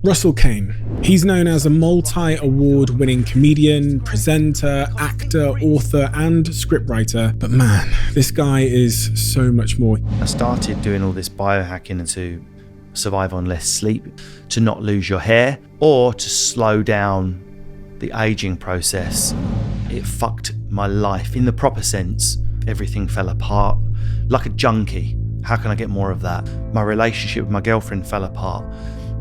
Russell Kane. He's known as a multi-award-winning comedian, presenter, actor, author, and scriptwriter. But man, this guy is so much more. I started doing all this biohacking and to survive on less sleep, to not lose your hair, or to slow down the aging process. It fucked my life in the proper sense. Everything fell apart like a junkie. How can I get more of that? My relationship with my girlfriend fell apart.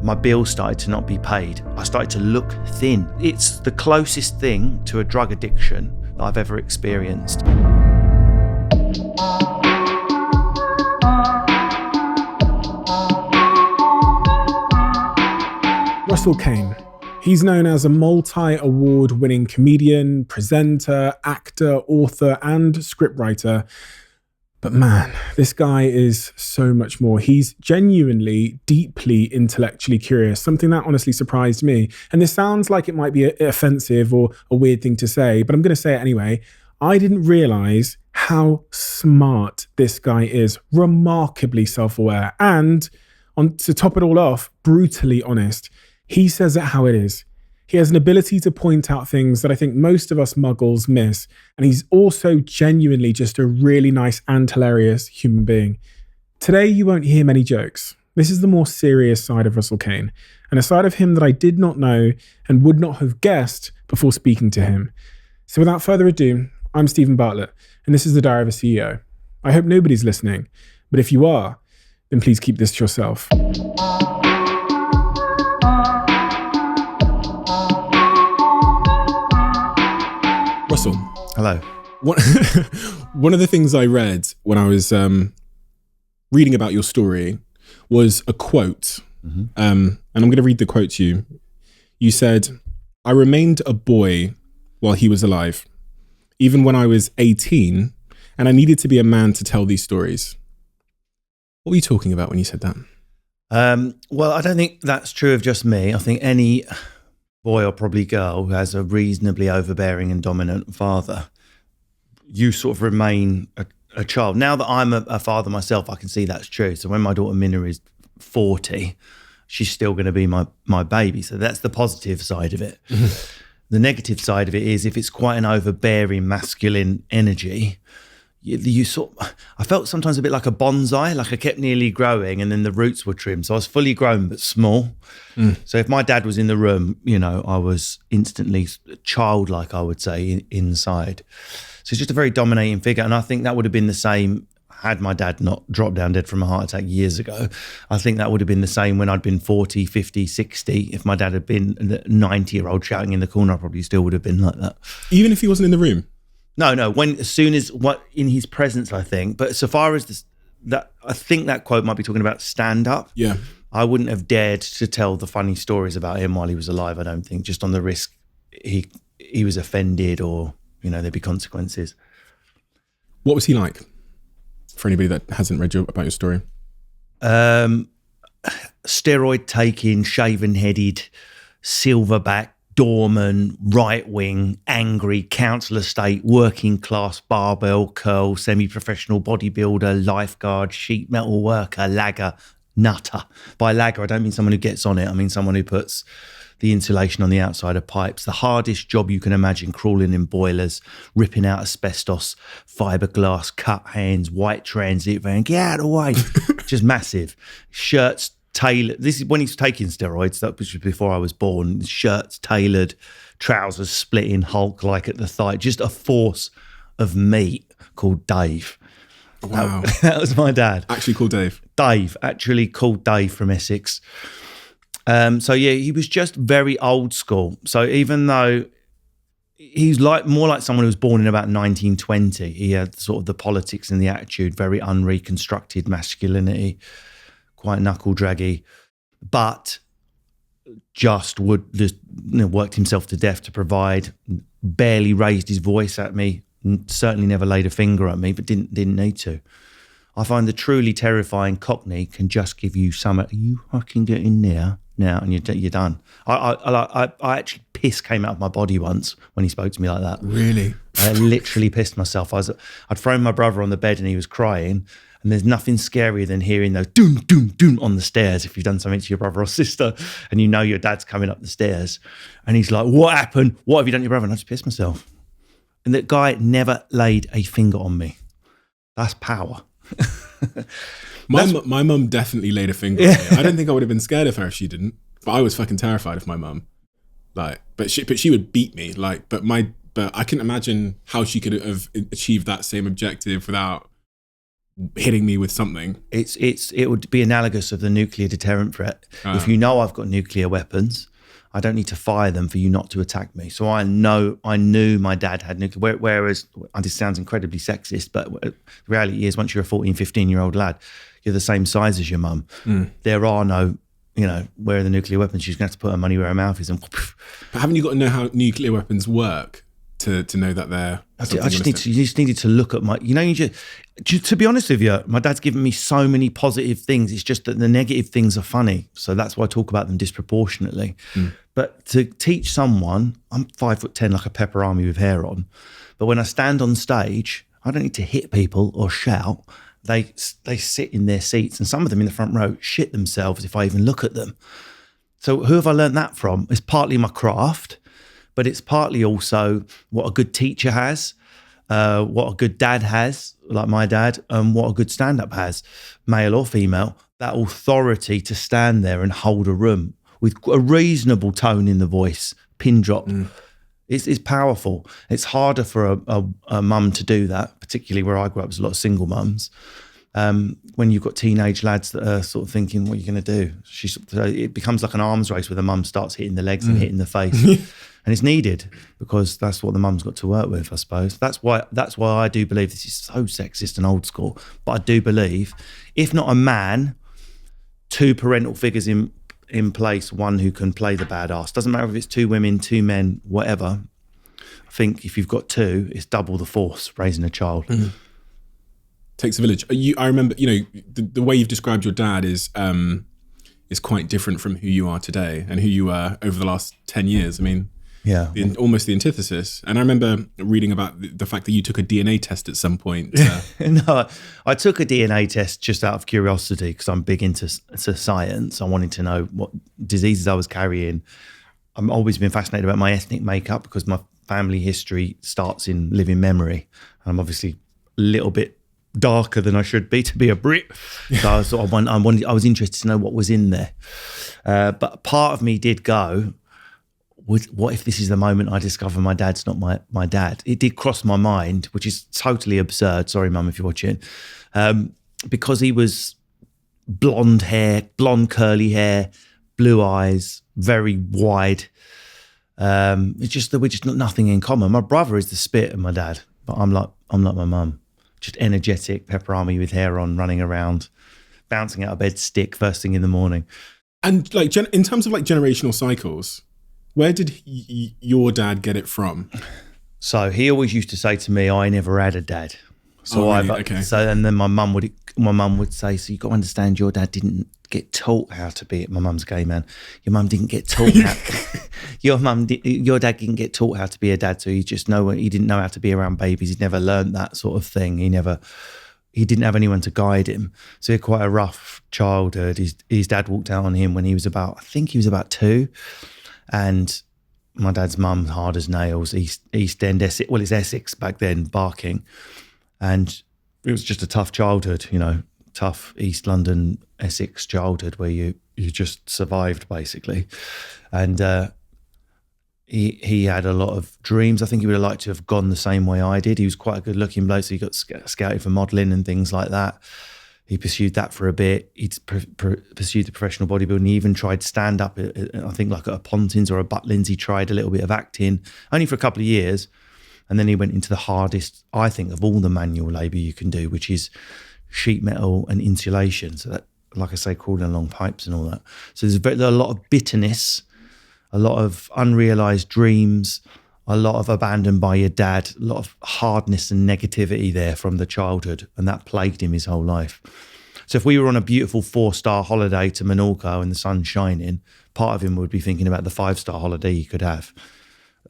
My bills started to not be paid. I started to look thin. It's the closest thing to a drug addiction that I've ever experienced. Russell Kane. He's known as a multi-award-winning comedian, presenter, actor, author, and scriptwriter. But man, this guy is so much more. He's genuinely, deeply intellectually curious, something that honestly surprised me. And this sounds like it might be offensive or a weird thing to say, but I'm going to say it anyway. I didn't realize how smart this guy is, remarkably self-aware, and to top it all off, brutally honest. He says it how it is. He has an ability to point out things that I think most of us muggles miss. And he's also genuinely just a really nice and hilarious human being. Today, you won't hear many jokes. This is the more serious side of Russell Kane, and a side of him that I did not know and would not have guessed before speaking to him. So without further ado, I'm Stephen Bartlett, and this is the Diary of a CEO. I hope nobody's listening, but if you are, then please keep this to yourself. Russell. Hello. One of the things I read when I was reading about your story was a quote. Mm-hmm. And I'm going to read the quote to you. You said, "I remained a boy while he was alive, even when I was 18, and I needed to be a man to tell these stories." What were you talking about when you said that? Well, I don't think that's true of just me. I think any boy or probably girl who has a reasonably overbearing and dominant father, you sort of remain a child. Now that I'm a father myself, I can see that's true. So when my daughter Minna is 40, she's still going to be my baby. So that's the positive side of it. The negative side of it is if it's quite an overbearing masculine energy, I felt sometimes a bit like a bonsai, like I kept nearly growing and then the roots were trimmed. So I was fully grown but small. So if my dad was in the room, I was instantly childlike, I would say, inside. So it's just a very dominating figure. And I think that would have been the same had my dad not dropped down dead from a heart attack years ago. I think that would have been the same when I'd been 40, 50, 60. If my dad had been a 90-year-old shouting in the corner, I probably still would have been like that. Even if he wasn't in the room? No. As soon as in his presence, I think. But so far as that, I think that quote might be talking about stand-up. Yeah. I wouldn't have dared to tell the funny stories about him while he was alive, I don't think, just on the risk he was offended or, there'd be consequences. What was he like, for anybody that hasn't read about your story? Steroid taking, shaven-headed, silverback, doorman, right wing, angry, council estate, working class, barbell, curl, semi-professional bodybuilder, lifeguard, sheet metal worker, lagger, nutter. By lagger, I don't mean someone who gets on it. I mean someone who puts the insulation on the outside of pipes. The hardest job you can imagine, crawling in boilers, ripping out asbestos, fiberglass, cut hands, white transit van, get out of the way. Just massive. Shirts tailored. This is when he's taking steroids, that was before I was born. Shirts tailored, trousers splitting, Hulk-like at the thigh. Just a force of meat called Dave. Wow. That was my dad. Actually called Dave? Dave, actually called Dave from Essex. So yeah, he was just very old school. So even though he's more like someone who was born in about 1920, he had sort of the politics and the attitude, very unreconstructed masculinity, quite knuckle draggy, but just worked himself to death to provide, barely raised his voice at me, certainly never laid a finger at me, but didn't need to. I find the truly terrifying Cockney can just give you some, you fucking get in there now and you're done. I actually, piss came out of my body once when he spoke to me like that. Really? I literally pissed myself. I'd thrown my brother on the bed and he was crying And there's nothing scarier than hearing those doom, doom, doom on the stairs if you've done something to your brother or sister and you know your dad's coming up the stairs. And he's like, what happened? What have you done to your brother? And I just pissed myself. And that guy never laid a finger on me. That's power. My mum definitely laid a finger on me. I don't think I would have been scared of her if she didn't. But I was fucking terrified of my mum. Like, but she would beat me. Like, but I couldn't imagine how she could have achieved that same objective without hitting me with something. It would be analogous of the nuclear deterrent threat. If you know I've got nuclear weapons, I don't need to fire them for you not to attack me. So I knew my dad had nuclear. Whereas, and this sounds incredibly sexist, but the reality is, once you're a 14, 15-year-old lad, you're the same size as your mum. There are no, where are the nuclear weapons? She's going to have to put her money where her mouth is. And but haven't you got to know how nuclear weapons work to know that they're... You just needed to look at to be honest with you, my dad's given me so many positive things. It's just that the negative things are funny. So that's why I talk about them disproportionately. But to teach someone, I'm 5'10", like a pepper army with hair on. But when I stand on stage, I don't need to hit people or shout. They sit in their seats, and some of them in the front row shit themselves if I even look at them. So who have I learned that from? It's partly my craft, but it's partly also what a good teacher has, what a good dad has, like my dad, and what a good stand-up has, male or female. That authority to stand there and hold a room with a reasonable tone in the voice, pin drop. It's powerful. It's harder for a mum to do that, particularly where I grew up. There's a lot of single mums. When you've got teenage lads that are sort of thinking, what are you going to do? It becomes like an arms race where the mum starts hitting the legs and hitting the face. And it's needed because that's what the mum's got to work with, I suppose. That's why I do believe this is so sexist and old school. But I do believe, if not a man, two parental figures in place, one who can play the badass. Doesn't matter if it's two women, two men, whatever. I think if you've got two, it's double the force raising a child. Takes a village. I remember, the way you've described your dad is quite different from who you are today and who you were over the last 10 years. I mean, yeah, almost the antithesis. And I remember reading about the fact that you took a DNA test at some point. No, I took a DNA test just out of curiosity because I'm big into science. I wanted to know what diseases I was carrying. I've always been fascinated about my ethnic makeup because my family history starts in living memory. I'm obviously a little bit darker than I should be to be a Brit. So I was interested to know what was in there. But part of me did go, what if this is the moment I discover my dad's not my dad? It did cross my mind, which is totally absurd. Sorry, Mum, if you're watching. Because he was blonde curly hair, blue eyes, very wide. It's just that we're just nothing in common. My brother is the spit of my dad, but I'm like my mum. Just energetic, pepper army with hair on, running around, bouncing out of bed, stick first thing in the morning. And like in terms of like generational cycles, where did your dad get it from? So he always used to say to me, "I never had a dad." So Okay. So and then my mum would say, "So you got to understand, your dad didn't get taught how to be." My mum's a gay man. Your mum didn't get taught how. Your dad didn't get taught how to be a dad, so he didn't know how to be around babies. He'd never learned that sort of thing. He didn't have anyone to guide him. So he had quite a rough childhood. His dad walked out on him when he was about 2. And my dad's mum, hard as nails, East End Essex. Well, it's Essex back then, Barking. And it was just a tough childhood, tough East London, Essex childhood where you just survived basically. And he had a lot of dreams. I think he would have liked to have gone the same way I did. He was quite a good looking bloke, so he got scouted for modelling and things like that. He pursued that for a bit. He pursued the professional bodybuilding. He even tried stand up, I think like at a Pontins or a Butlins. He tried a little bit of acting, only for a couple of years. And then he went into the hardest, I think, of all the manual labour you can do, which is sheet metal and insulation. So that, like I say, crawling along pipes and all that. So there's a lot of bitterness, a lot of unrealised dreams, a lot of abandoned by your dad, a lot of hardness and negativity there from the childhood, and that plagued him his whole life. So if we were on a beautiful 4-star holiday to Menorca and the sun's shining, part of him would be thinking about the 5-star holiday he could have.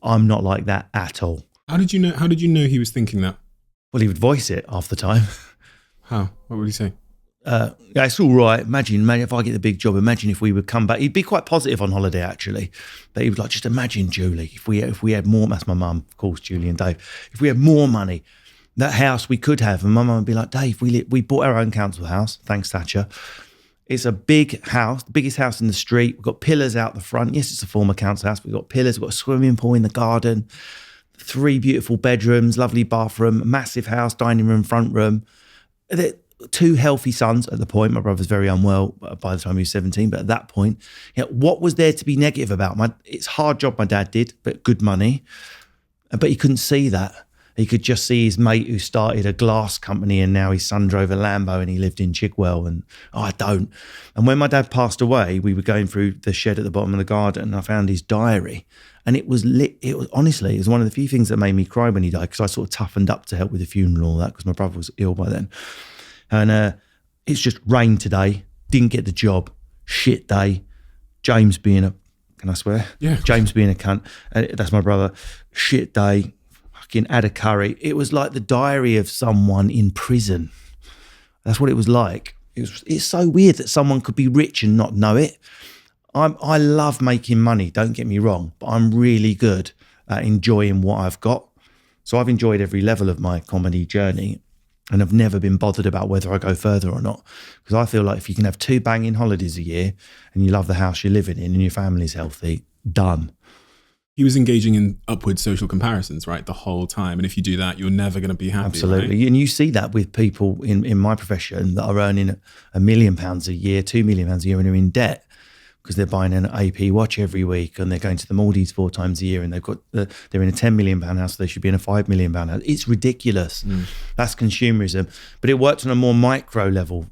I'm not like that at all. How did you know he was thinking that? Well, he would voice it half the time. How? What would he say? Yeah, it's all right. Imagine if I get the big job. Imagine if we would come back. He'd be quite positive on holiday, actually. But he was like, just imagine, Julie, if we had more. That's my mum, of course, Julie and Dave. If we had more money, that house we could have. And my mum would be like, Dave, we bought our own council house. Thanks, Thatcher. It's a big house, the biggest house in the street. We've got pillars out the front. Yes, it's a former council house. We've got pillars. We've got a swimming pool in the garden. 3 beautiful bedrooms, lovely bathroom, massive house, dining room, front room. 2 healthy sons at the point. My brother's very unwell by the time he was 17, but at that point, what was there to be negative about? It's a hard job my dad did, but good money. But he couldn't see that. He could just see his mate who started a glass company and now his son drove a Lambo and he lived in Chigwell and I don't. And when my dad passed away, we were going through the shed at the bottom of the garden and I found his diary. And it was honestly, it was one of the few things that made me cry when he died because I sort of toughened up to help with the funeral and all that because my brother was ill by then. And it's just rain today, didn't get the job, shit day, James being a, can I swear? Yeah. James being a cunt, that's my brother, shit day, fucking had a curry. It was like the diary of someone in prison. That's what it was like. It's so weird that someone could be rich and not know it. I love making money, don't get me wrong, but I'm really good at enjoying what I've got. So I've enjoyed every level of my comedy journey. And I've never been bothered about whether I go further or not. Because I feel like if you can have 2 banging holidays a year and you love the house you're living in and your family's healthy, done. He was engaging in upward social comparisons, right, the whole time. And if you do that, you're never going to be happy. Absolutely. Right? And you see that with people in my profession that are earning £1 million a year, £2 million a year and are in debt because they're buying an AP watch every week and they're going to the Maldives 4 times a year and they're in a £10 million house, so they should be in a £5 million house. It's ridiculous. That's consumerism. But it worked on a more micro level.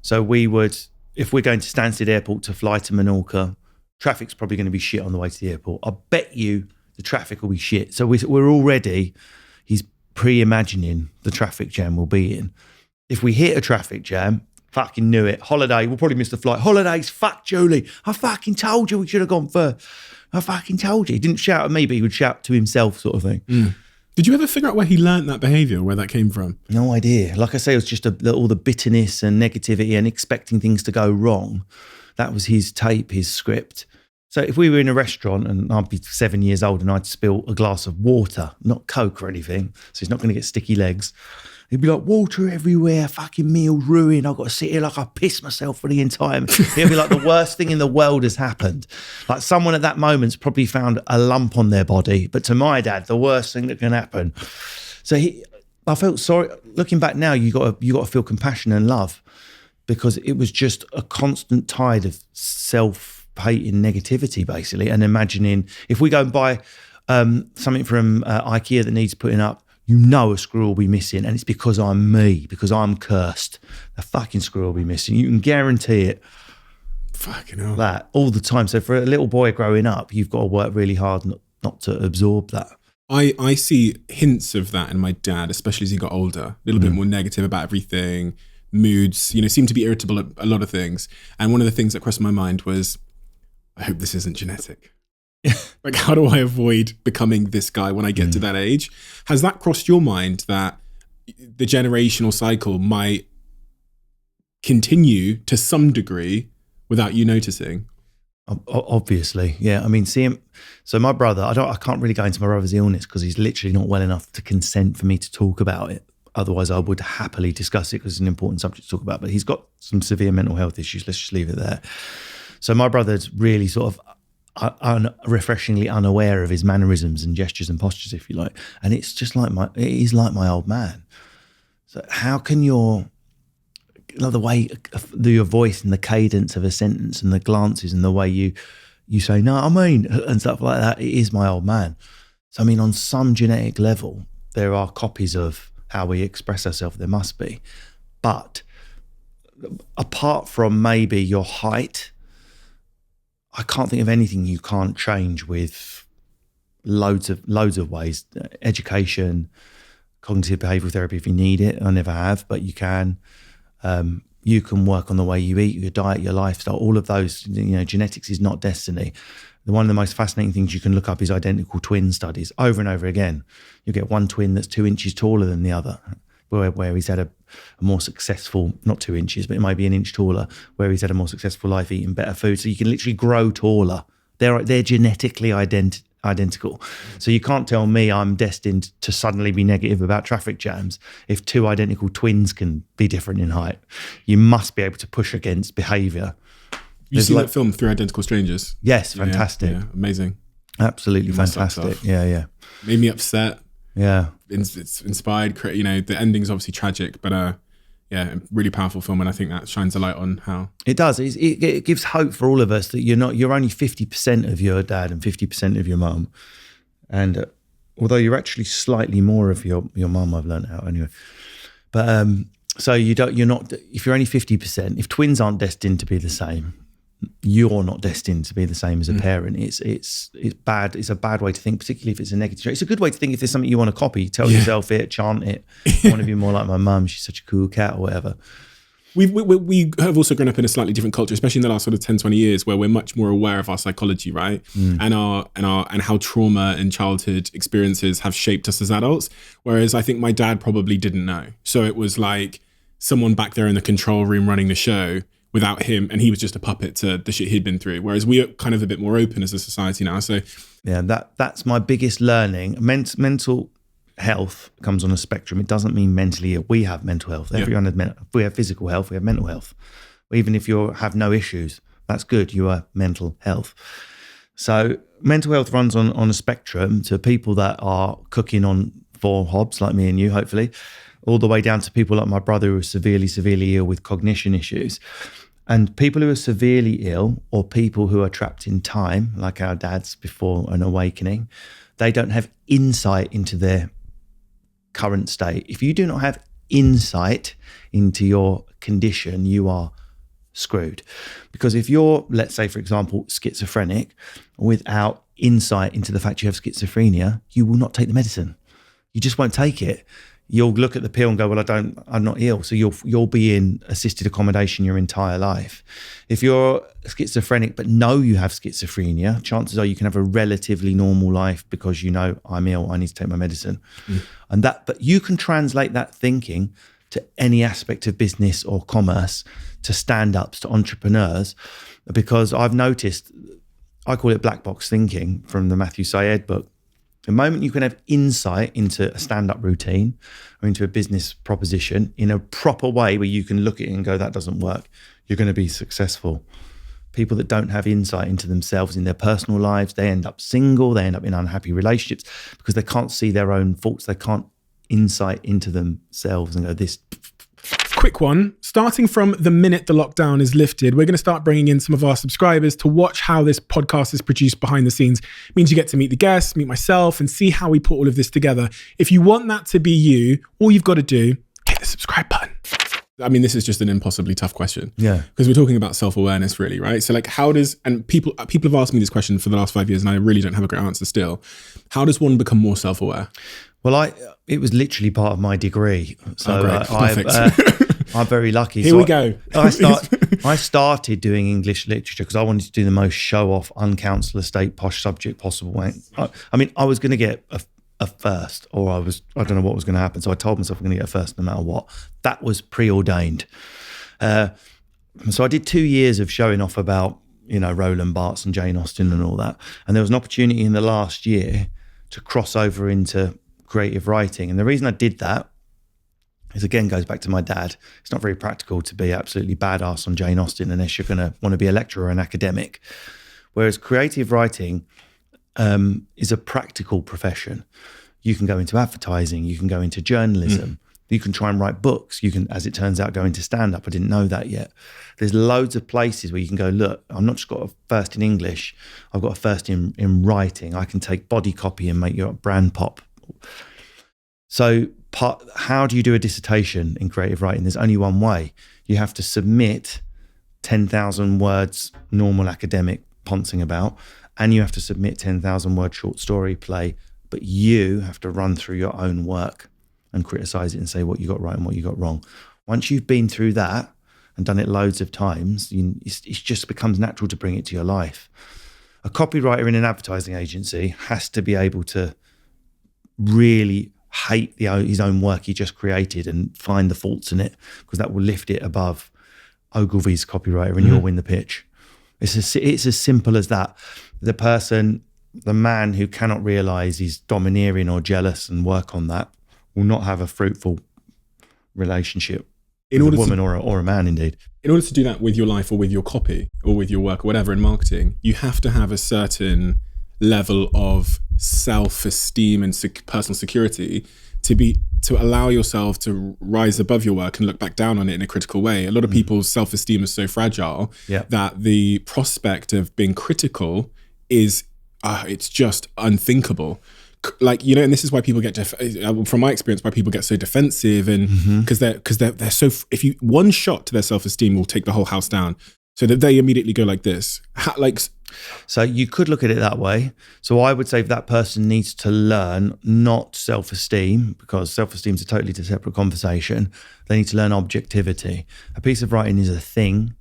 So if we're going to Stansted Airport to fly to Menorca, traffic's probably going to be shit on the way to the airport. I bet you the traffic will be shit. So he's pre-imagining the traffic jam we'll be in. If we hit a traffic jam, fucking knew it. Holiday, we'll probably miss the flight. Holidays, fuck Julie. I fucking told you we should have gone first. I fucking told you. He didn't shout at me, but he would shout to himself sort of thing. Did you ever figure out where he learnt that behaviour, where that came from? No idea. Like I say, it was just all the bitterness and negativity and expecting things to go wrong. That was his tape, his script. So if we were in a restaurant and I'd be 7 years old and I'd spill a glass of water, not Coke or anything, so he's not going to get sticky legs, he'd be like, water everywhere, fucking meal's ruined, I've got to sit here like I pissed myself for the entire meal. He'd be like, the worst thing in the world has happened. Like someone at that moment's probably found a lump on their body, but to my dad, the worst thing that can happen. So I felt sorry. Looking back now, you got to feel compassion and love because it was just a constant tide of self-hating negativity, basically, and imagining if we go and buy something from IKEA that needs putting up, you know a screw will be missing, and it's because I'm cursed. A fucking screw will be missing. You can guarantee it. Fucking hell. That all the time. So for a little boy growing up, you've got to work really hard not to absorb that. I see hints of that in my dad, especially as he got older. A little bit more negative about everything. Moods, seemed to be irritable at a lot of things. And one of the things that crossed my mind was, I hope this isn't genetic. Like, how do I avoid becoming this guy when I get to that age? Has that crossed your mind that the generational cycle might continue to some degree without you noticing? Obviously, yeah. I mean, see him. So my brother, I can't really go into my brother's illness because he's literally not well enough to consent for me to talk about it. Otherwise, I would happily discuss it because it's an important subject to talk about. But he's got some severe mental health issues. Let's just leave it there. So my brother's really sort of refreshingly unaware of his mannerisms and gestures and postures, if you like. And it's just like it is like my old man. So how can your way your voice and the cadence of a sentence and the glances and the way you say, no, I mean, and stuff like that, it is my old man. So, I mean, on some genetic level, there are copies of how we express ourselves. There must be. But apart from maybe your height, I can't think of anything you can't change with loads of ways. Education, cognitive behavioural therapy if you need it. I never have, but you can. You can work on the way you eat, your diet, your lifestyle, all of those. Genetics is not destiny. One of the most fascinating things you can look up is identical twin studies over and over again. You get one twin that's 2 inches taller than the other. where he's had a more successful, not 2 inches, but it might be an inch taller, where he's had a more successful life eating better food. So you can literally grow taller. They're genetically identical. So you can't tell me I'm destined to suddenly be negative about traffic jams if 2 identical twins can be different in height. You must be able to push against behaviour. You see that film, Three Identical Strangers? Yes, fantastic. Yeah, amazing. Absolutely fantastic. Yeah. Made me upset. Yeah. It's inspired. The ending's obviously tragic, but really powerful film, and I think that shines a light on how it does. It gives hope for all of us that you're only 50% of your dad and 50% of your mum, and although you're actually slightly more of your mum, I've learned out anyway. But so you're not. If you're only 50%, if twins aren't destined to be the same, you're not destined to be the same as a parent. It's bad. It's a bad way to think, particularly if it's a negative trait. It's a good way to think if there's something you want to copy. Tell yourself it, chant it. I want to be more like my mum. She's such a cool cat, or whatever. We have also grown up in a slightly different culture, especially in the last sort of 10, 20 years, where we're much more aware of our psychology, right? And how trauma and childhood experiences have shaped us as adults. Whereas I think my dad probably didn't know. So it was like someone back there in the control room running the show without him, and he was just a puppet to the shit he'd been through. Whereas we are kind of a bit more open as a society now. So yeah, that's my biggest learning. Mental health comes on a spectrum. It doesn't mean mentally ill. We have mental health. Everyone has mental. We have physical health. We have mental health. Even if you have no issues, that's good. You are mental health. So mental health runs on a spectrum to people that are cooking on 4 hobs like me and you, hopefully, all the way down to people like my brother who are severely ill with cognition issues. And people who are severely ill, or people who are trapped in time, like our dads before an awakening, they don't have insight into their current state. If you do not have insight into your condition, you are screwed. Because if you're, let's say, for example, schizophrenic, without insight into the fact you have schizophrenia, you will not take the medicine. You just won't take it. You'll look at the pill and go, well, I'm not ill. So you'll be in assisted accommodation your entire life. If you're schizophrenic but know you have schizophrenia, chances are you can have a relatively normal life because you know, I'm ill, I need to take my medicine. But you can translate that thinking to any aspect of business or commerce, to stand-ups, to entrepreneurs, because I've noticed, I call it black box thinking from the Matthew Syed book. The moment you can have insight into a stand-up routine or into a business proposition in a proper way where you can look at it and go, that doesn't work, you're going to be successful. People that don't have insight into themselves in their personal lives, they end up single, they end up in unhappy relationships because they can't see their own faults. They can't insight into themselves and go, this. Quick one, starting from the minute the lockdown is lifted, we're going to start bringing in some of our subscribers to watch how this podcast is produced behind the scenes. It means you get to meet the guests, meet myself, and see how we put all of this together. If you want that to be you, all you've got to do, hit the subscribe button. I mean, this is just an impossibly tough question. Yeah. Because we're talking about self-awareness really, right? So like and people have asked me this question for the last 5 years and I really don't have a great answer still. How does one become more self-aware? Well, it was literally part of my degree. So I'm very lucky. Here we go. I started doing English literature because I wanted to do the most show-off, uncounsel estate, posh subject possible. I mean, I was going to get a first, or I don't know what was going to happen. So I told myself I'm going to get a first no matter what. That was preordained. So I did 2 years of showing off about, Roland Barthes and Jane Austen and all that. And there was an opportunity in the last year to cross over into creative writing. And the reason I did that is, again, goes back to my dad. It's not very practical to be absolutely badass on Jane Austen unless you're going to want to be a lecturer or an academic. Whereas creative writing is a practical profession. You can go into advertising, you can go into journalism, you can try and write books, you can, as it turns out, go into stand-up. I didn't know that yet. There's loads of places where you can go, look, I've not just got a first in English, I've got a first in writing. I can take body copy and make your brand pop. So how do you do a dissertation in creative writing? There's only one way. You have to submit 10,000 words normal academic poncing about, and you have to submit 10,000 word short story play, but you have to run through your own work and criticize it and say what you got right and what you got wrong. Once you've been through that and done it loads of times, it just becomes natural to bring it to your life. A copywriter in an advertising agency has to be able to really hate his own work he just created and find the faults in it, because that will lift it above Ogilvy's copywriter and you'll win the pitch. It's as simple as that. The man who cannot realize he's domineering or jealous and work on that will not have a fruitful relationship with a woman or a man, indeed. In order to do that with your life or with your copy or with your work or whatever in marketing, you have to have a certain level of self-esteem and personal security to allow yourself to rise above your work and look back down on it in a critical way. A lot of people's self-esteem is so fragile that the prospect of being critical is it's just unthinkable. Like, you know, and this is why people get from my experience, why people get so defensive, and because they're so, if you one shot to their self-esteem will take the whole house down, so that they immediately go like this. So you could look at it that way. So I would say that person needs to learn not self-esteem, because self-esteem is a totally separate conversation. They need to learn objectivity. A piece of writing is a thing.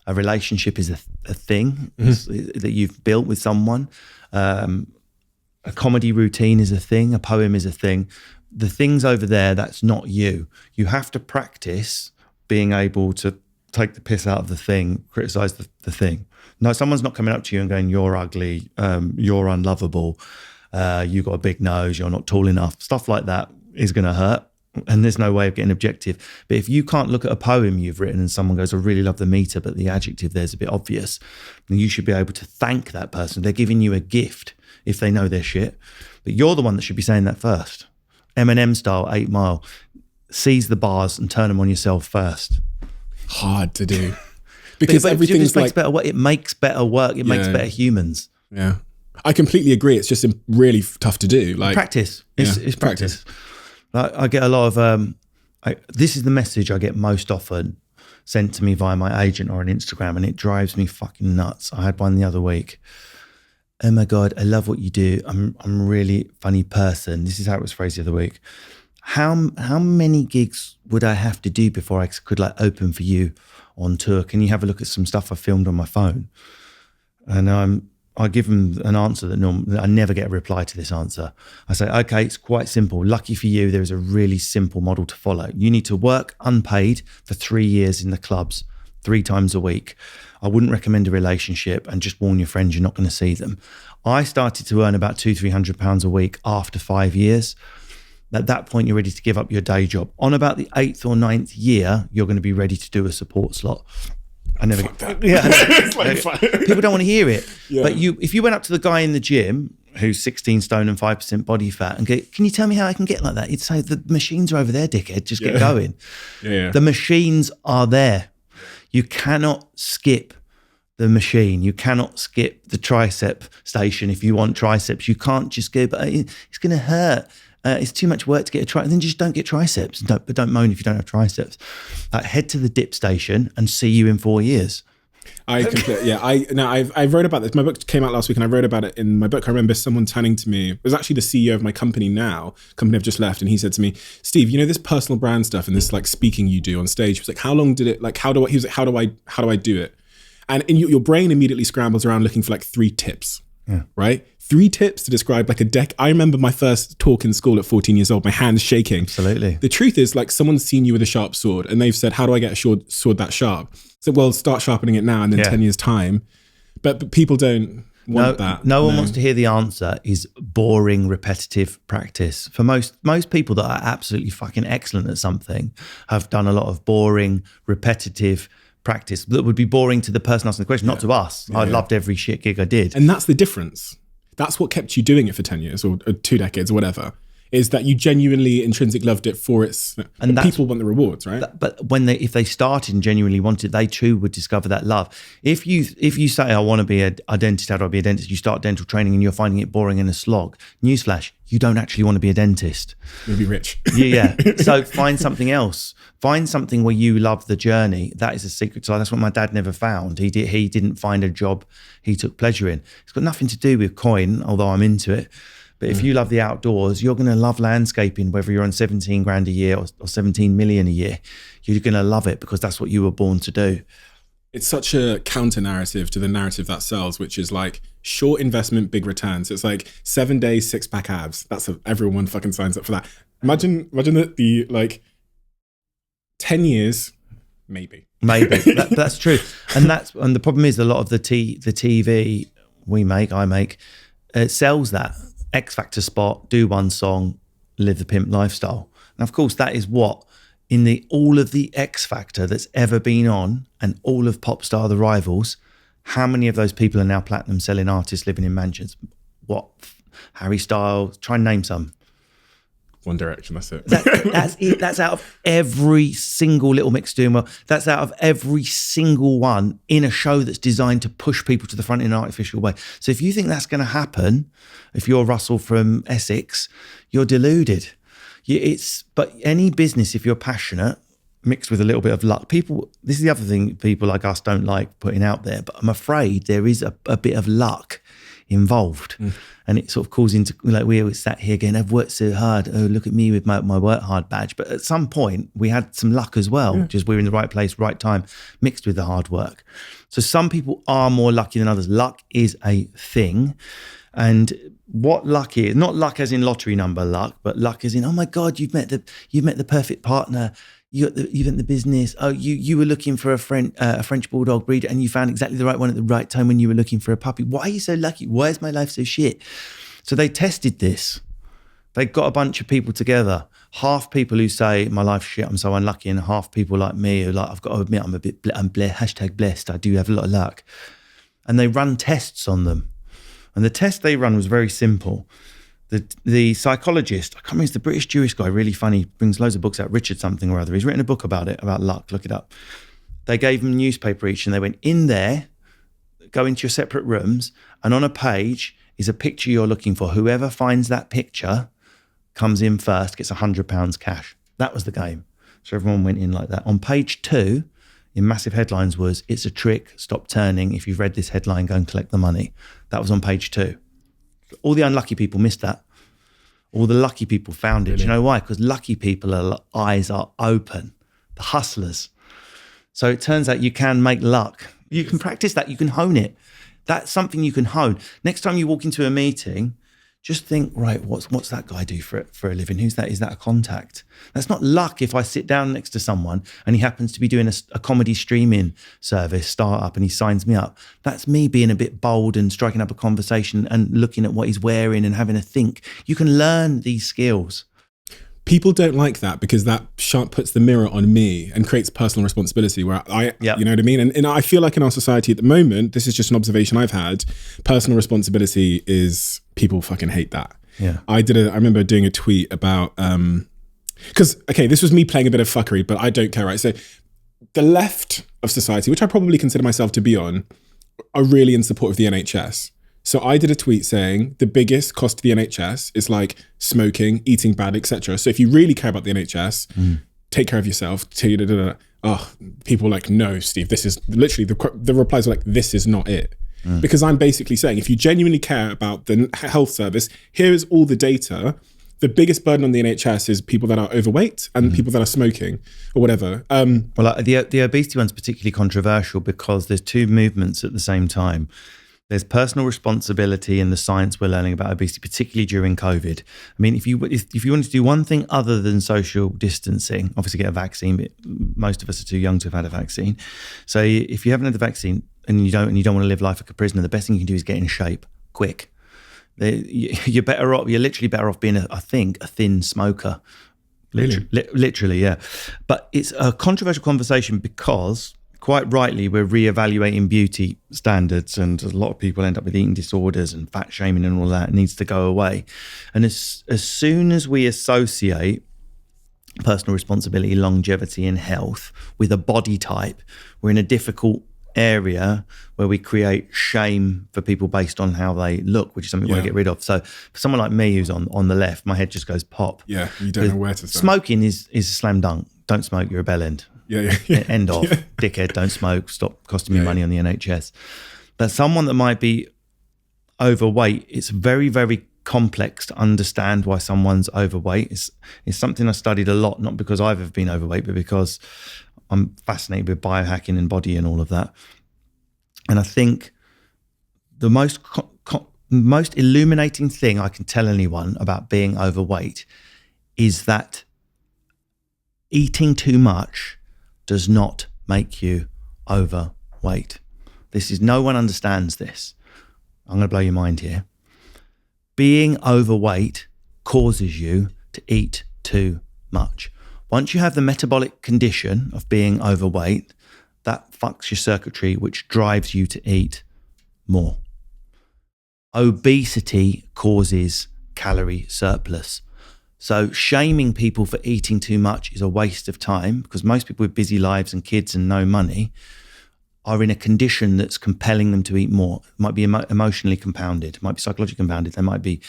A relationship is a thing that you've built with someone. A comedy routine is a thing. A poem is a thing. The things over there, that's not you. You have to practice being able to take the piss out of the thing, criticize the thing. No, someone's not coming up to you and going, you're ugly, you're unlovable, you've got a big nose, you're not tall enough. Stuff like that is going to hurt, and there's no way of getting objective. But if you can't look at a poem you've written and someone goes, I really love the meter, but the adjective there's a bit obvious, then you should be able to thank that person. They're giving you a gift if they know their shit. But you're the one that should be saying that first. Eminem style, 8 Mile. Seize the bars and turn them on yourself first. Hard to do. Because but everything's makes better work. It makes better work. It makes better humans. Yeah. I completely agree. It's just really tough to do. Like practice. It's practice. Like, I get a lot of, this is the message I get most often sent to me via my agent or on Instagram, and it drives me fucking nuts. I had one the other week. Oh my God, I love what you do. I'm a really funny person. This is how it was phrased the other week. How many gigs would I have to do before I could like open for you on tour? Can you have a look at some stuff I filmed on my phone? And I give them an answer that I never get a reply to this answer. I say, okay, it's quite simple. Lucky for you, there is a really simple model to follow. You need to work unpaid for 3 years in the clubs, 3 times a week. I wouldn't recommend a relationship, and just warn your friends you're not going to see them. I started to earn about £200-300 a week after 5 years. At that point, you're ready to give up your day job. On about the 8th or 9th year, you're going to be ready to do a support slot. I never get that. Yeah, people don't want to hear it. Yeah. But if you went up to the guy in the gym who's 16 stone and 5% body fat and go, can you tell me how I can get like that? He'd say, the machines are over there, dickhead. Just get going. Yeah. The machines are there. You cannot skip the machine. You cannot skip the tricep station if you want triceps. You can't just go, but it's going to hurt. It's too much work to get a tricep. Then just don't get triceps. But don't moan if you don't have triceps. Head to the dip station and see you in 4 years. I wrote about this. My book came out last week and I wrote about it in my book. I remember someone turning to me. It was actually the CEO of my company now, company I've just left. And he said to me, Steve, you know, this personal brand stuff and this like speaking you do on stage. He was like, how long did it, like, he was like, how do I do it? And your brain immediately scrambles around looking for like 3 tips, right? 3 tips to describe like a deck. I remember my first talk in school at 14 years old, my hands shaking. Absolutely. The truth is, like, someone's seen you with a sharp sword and they've said, how do I get a sword that sharp? So, well, start sharpening it now and then 10 years time. But people don't want that. No one wants to hear the answer is boring, repetitive practice. For most people that are absolutely fucking excellent at something have done a lot of boring, repetitive practice that would be boring to the person asking the question, not to us. I loved every shit gig I did. And that's the difference. That's what kept you doing it for 10 years or 2 decades or whatever, is that you genuinely intrinsic loved it for its, and people want the rewards, right? But if they started and genuinely wanted, they too would discover that love. If you say, I want to be a dentist, how do I be a dentist? You start dental training and you're finding it boring and a slog. Newsflash, you don't actually want to be a dentist. You'll be rich. Yeah. So find something else. Find something where you love the journey. That is a secret. So that's what my dad never found. He didn't find a job he took pleasure in. It's got nothing to do with coin, although I'm into it. But if you love the outdoors, you're going to love landscaping, whether you're on 17 grand a year or 17 million a year. You're going to love it because that's what you were born to do. It's such a counter narrative to the narrative that sells, which is like short investment, big returns. It's like 7 days, 6-pack abs. Everyone fucking signs up for that. Imagine that the like 10 years, maybe. That's true. And the problem is a lot of the TV I make, it sells that X Factor spot, do one song, live the pimp lifestyle. And of course that is what in all of the X Factor that's ever been on and all of Popstar, the rivals, how many of those people are now platinum selling artists living in mansions? What? Harry Styles, try and name some. One Direction, that's it. That's it. That's out of every single Little Mix doing well. That's out of every single one in a show that's designed to push people to the front in an artificial way. So if you think that's going to happen, if you're Russell from Essex, you're deluded. But any business, if you're passionate, mixed with a little bit of luck, this is the other thing people like us don't like putting out there, but I'm afraid there is a bit of luck involved. And it sort of calls into, like, we always sat here going, I've worked so hard, oh look at me with my work hard badge. But at some point we had some luck as well, just we're in the right place, right time, mixed with the hard work. So some people are more lucky than others. Luck is a thing. And what luck is, not luck as in lottery number luck, but luck as in, oh my God, you've met the perfect partner. You've in the business. Oh, you were looking for a French bulldog breed, and you found exactly the right one at the right time when you were looking for a puppy. Why are you so lucky? Why is my life so shit? So they tested this. They got a bunch of people together. Half people who say my life's shit, I'm so unlucky, and half people like me who like, I've got to admit I'm blessed. I do have a lot of luck. And they run tests on them. And the test they run was very simple. The psychologist, I can't remember, he's the British Jewish guy, really funny, brings loads of books out, Richard something or other. He's written a book about it, about luck, look it up. They gave him a newspaper each and they went in there, go into your separate rooms, and on a page is a picture you're looking for. Whoever finds that picture comes in first, gets £100 cash. That was the game. So everyone went in like that. On page 2, in massive headlines was, it's a trick, stop turning. If you've read this headline, go and collect the money. That was on page 2. All the unlucky people missed that. All the lucky people found it. Really? Do you know why? Because lucky people, eyes are open. The hustlers. So it turns out you can make luck. You can practice that. You can hone it. That's something you can hone. Next time you walk into a meeting, just think, right, what's that guy do for a living? Who's that? Is that a contact? That's not luck if I sit down next to someone and he happens to be doing a comedy streaming service, startup, and he signs me up. That's me being a bit bold and striking up a conversation and looking at what he's wearing and having a think. You can learn these skills. People don't like that because that puts the mirror on me and creates personal responsibility where you know what I mean? And I feel like in our society at the moment, this is just an observation I've had, personal responsibility is, people fucking hate that. Yeah. I remember doing a tweet about, because, okay, this was me playing a bit of fuckery, but I don't care, right? So the left of society, which I probably consider myself to be on, are really in support of the NHS. So I did a tweet saying the biggest cost to the NHS is like smoking, eating bad, etc. So if you really care about the NHS, take care of yourself. Oh, people were like, no, Steve, this is literally the replies were like, this is not it. Because I'm basically saying, if you genuinely care about the health service, here is all the data. The biggest burden on the NHS is people that are overweight and people that are smoking or whatever. Well, the obesity one's particularly controversial because there's two movements at the same time. There's personal responsibility and the science we're learning about obesity, particularly during COVID. I mean, if you wanted to do one thing other than social distancing, obviously get a vaccine, but most of us are too young to have had a vaccine. So if you haven't had the vaccine and you don't want to live life like a prisoner, the best thing you can do is get in shape quick. You're better off. You're literally better off being a thin smoker. Literally, yeah. But it's a controversial conversation because, quite rightly, we're reevaluating beauty standards, and a lot of people end up with eating disorders and fat shaming and all that. It needs to go away. And as soon as we associate personal responsibility, longevity and health with a body type, we're in a difficult area where we create shame for people based on how they look, which is something we want to get rid of. So for someone like me who's on the left, my head just goes pop. Yeah, you don't know where to start. Smoking is a slam dunk. Don't smoke, you're a bellend. Yeah. End of. Yeah. Dickhead, don't smoke. Stop costing me money on the NHS. But someone that might be overweight, it's very, very complex to understand why someone's overweight. It's something I studied a lot, not because I've ever been overweight, but because I'm fascinated with biohacking and body and all of that. And I think the most illuminating thing I can tell anyone about being overweight is that eating too much does not make you overweight. No one understands this. I'm going to blow your mind here. Being overweight causes you to eat too much. Once you have the metabolic condition of being overweight, that fucks your circuitry, which drives you to eat more. Obesity causes calorie surplus. So shaming people for eating too much is a waste of time, because most people with busy lives and kids and no money are in a condition that's compelling them to eat more. It might be emotionally compounded, it might be psychologically compounded, they might be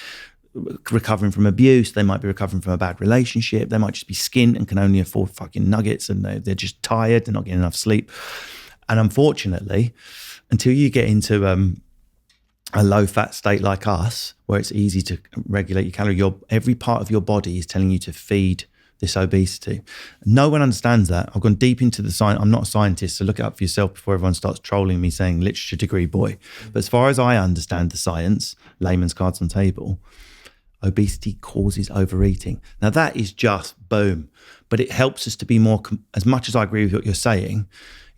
recovering from abuse, they might be recovering from a bad relationship, they might just be skint and can only afford fucking nuggets, and they're just tired, they're not getting enough sleep. And unfortunately, until you get into a low-fat state like us, where it's easy to regulate your calorie, every part of your body is telling you to feed this obesity. No one understands that. I've gone deep into the science. I'm not a scientist, so look it up for yourself before everyone starts trolling me saying literature degree boy. But as far as I understand the science, layman's cards on table, obesity causes overeating. Now that is just boom, but it helps us to be more, as much as I agree with what you're saying,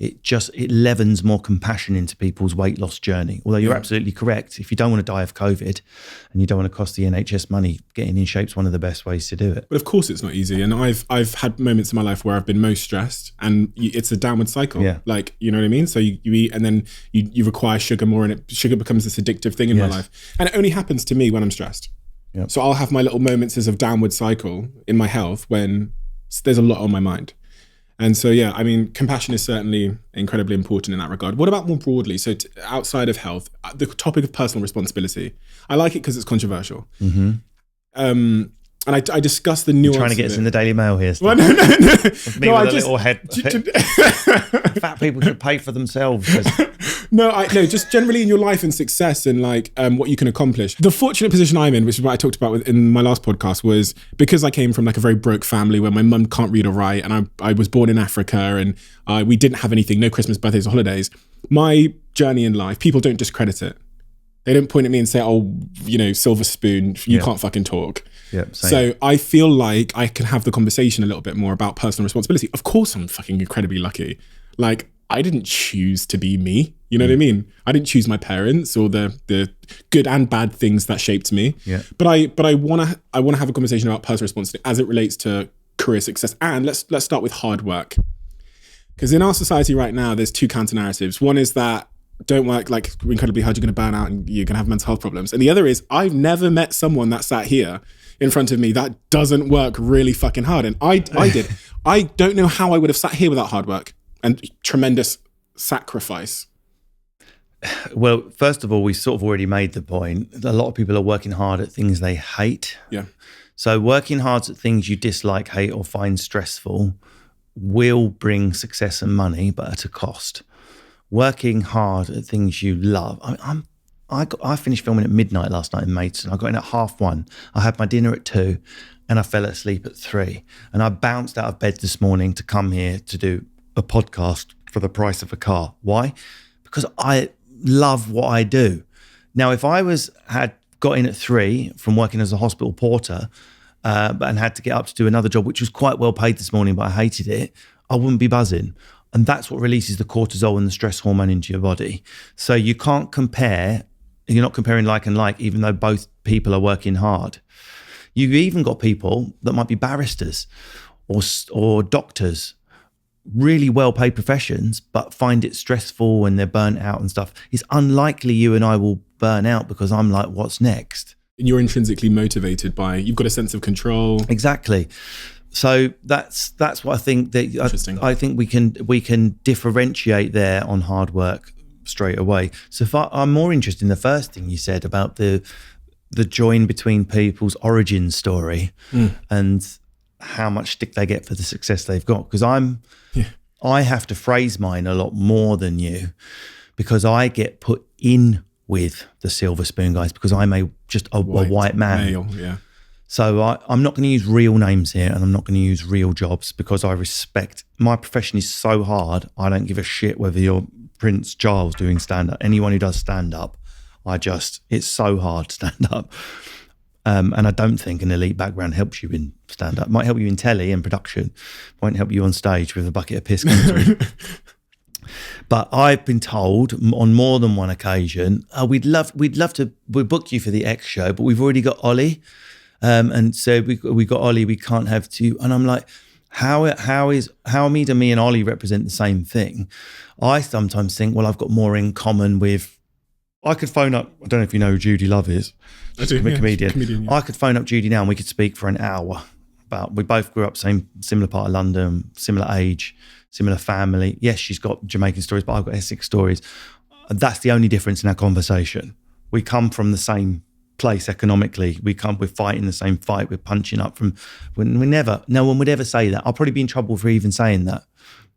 it levens more compassion into people's weight loss journey. Although you're absolutely correct. If you don't want to die of COVID and you don't want to cost the NHS money, getting in shape is one of the best ways to do it. But of course it's not easy. And I've had moments in my life where I've been most stressed, and it's a downward cycle. Yeah. Like, you know what I mean? So you eat, and then you require sugar more, and sugar becomes this addictive thing in my life. And it only happens to me when I'm stressed. Yep. So I'll have my little moments as of downward cycle in my health when there's a lot on my mind. And so, yeah, I mean, compassion is certainly incredibly important in that regard. What about more broadly? So outside of health, the topic of personal responsibility, I like it because it's controversial. Mm-hmm. And I discussed the nuance. Trying to get us in the Daily Mail here. Well, no. Me with a little head. Fat people should pay for themselves. No, just generally in your life and success and like what you can accomplish. The fortunate position I'm in, which is what I talked about in my last podcast, was because I came from like a very broke family where my mum can't read or write, and I was born in Africa, and we didn't have anything, no Christmas, birthdays or holidays. My journey in life, people don't discredit it. They don't point at me and say, oh, silver spoon, you can't fucking talk. Yep, so I feel like I can have the conversation a little bit more about personal responsibility. Of course, I'm fucking incredibly lucky. Like, I didn't choose to be me. You know what I mean? I didn't choose my parents or the good and bad things that shaped me. Yeah. But I wanna have a conversation about personal responsibility as it relates to career success. And let's start with hard work. Because in our society right now, there's two counter narratives. One is that don't work like incredibly hard, you're gonna burn out and you're gonna have mental health problems. And the other is I've never met someone that sat here in front of me that doesn't work really fucking hard. And I did. I don't know how I would have sat here without hard work and tremendous sacrifice. Well, first of all, we sort of already made the point. A lot of people are working hard at things they hate. Yeah. So working hard at things you dislike, hate, or find stressful will bring success and money, but at a cost. Working hard at things you love. I finished filming at midnight last night in Maidstone. I got in at 1:30. I had my dinner at 2:00 and I fell asleep at 3:00. And I bounced out of bed this morning to come here to do a podcast for the price of a car. Why? Because I love what I do. Now, if I had got in at 3:00 from working as a hospital porter and had to get up to do another job, which was quite well paid this morning, but I hated it, I wouldn't be buzzing. And that's what releases the cortisol and the stress hormone into your body. So you can't compare. You're not comparing like and like, even though both people are working hard. You've even got people that might be barristers or doctors, really well-paid professions, but find it stressful and they're burnt out and stuff. It's unlikely you and I will burn out because I'm like, what's next? And you're intrinsically motivated by, you've got a sense of control. Exactly. So that's what I think that Interesting. I think we can differentiate there on hard work straight away. So I'm more interested in the first thing you said about the join between people's origin story and how much stick they get for the success they've got. Because I have to phrase mine a lot more than you, because I get put in with the silver spoon guys because I'm just a white man. Male, yeah. So I'm not going to use real names here, and I'm not going to use real jobs, because I respect, my profession is so hard. I don't give a shit whether you're Prince Charles doing stand-up. Anyone who does stand-up, it's so hard to stand up. And I don't think an elite background helps you in stand-up. Might help you in telly and production. Won't help you on stage with a bucket of piss coming through. But I've been told on more than one occasion, we'd love to book you for the X show, but we've already got Ollie. And so we got Ollie, we can't have two. And I'm like, how me and Ollie represent the same thing? I sometimes think, well, I've got more in common with, I could phone up, I don't know if you know who Judy Love is. She's a comedian. Yeah. I could phone up Judy now and we could speak for an hour about, we both grew up similar part of London, similar age, similar family. Yes, she's got Jamaican stories, but I've got Essex stories. That's the only difference in our conversation. We come from the same place economically. We're fighting the same fight. We're punching up from, no one would ever say that. I'll probably be in trouble for even saying that.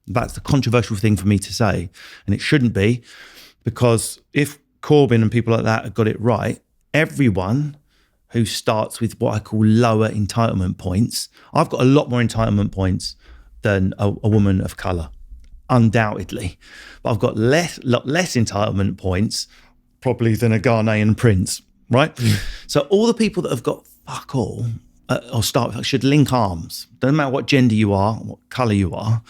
That's the controversial thing for me to say. And it shouldn't be, because if Corbyn and people like that have got it right, everyone who starts with what I call lower entitlement points, I've got a lot more entitlement points than a woman of colour, undoubtedly. But I've got less entitlement points probably than a Ghanaian prince. Right? So all the people that have got fuck all, should link arms. Doesn't matter what gender you are, what colour you are,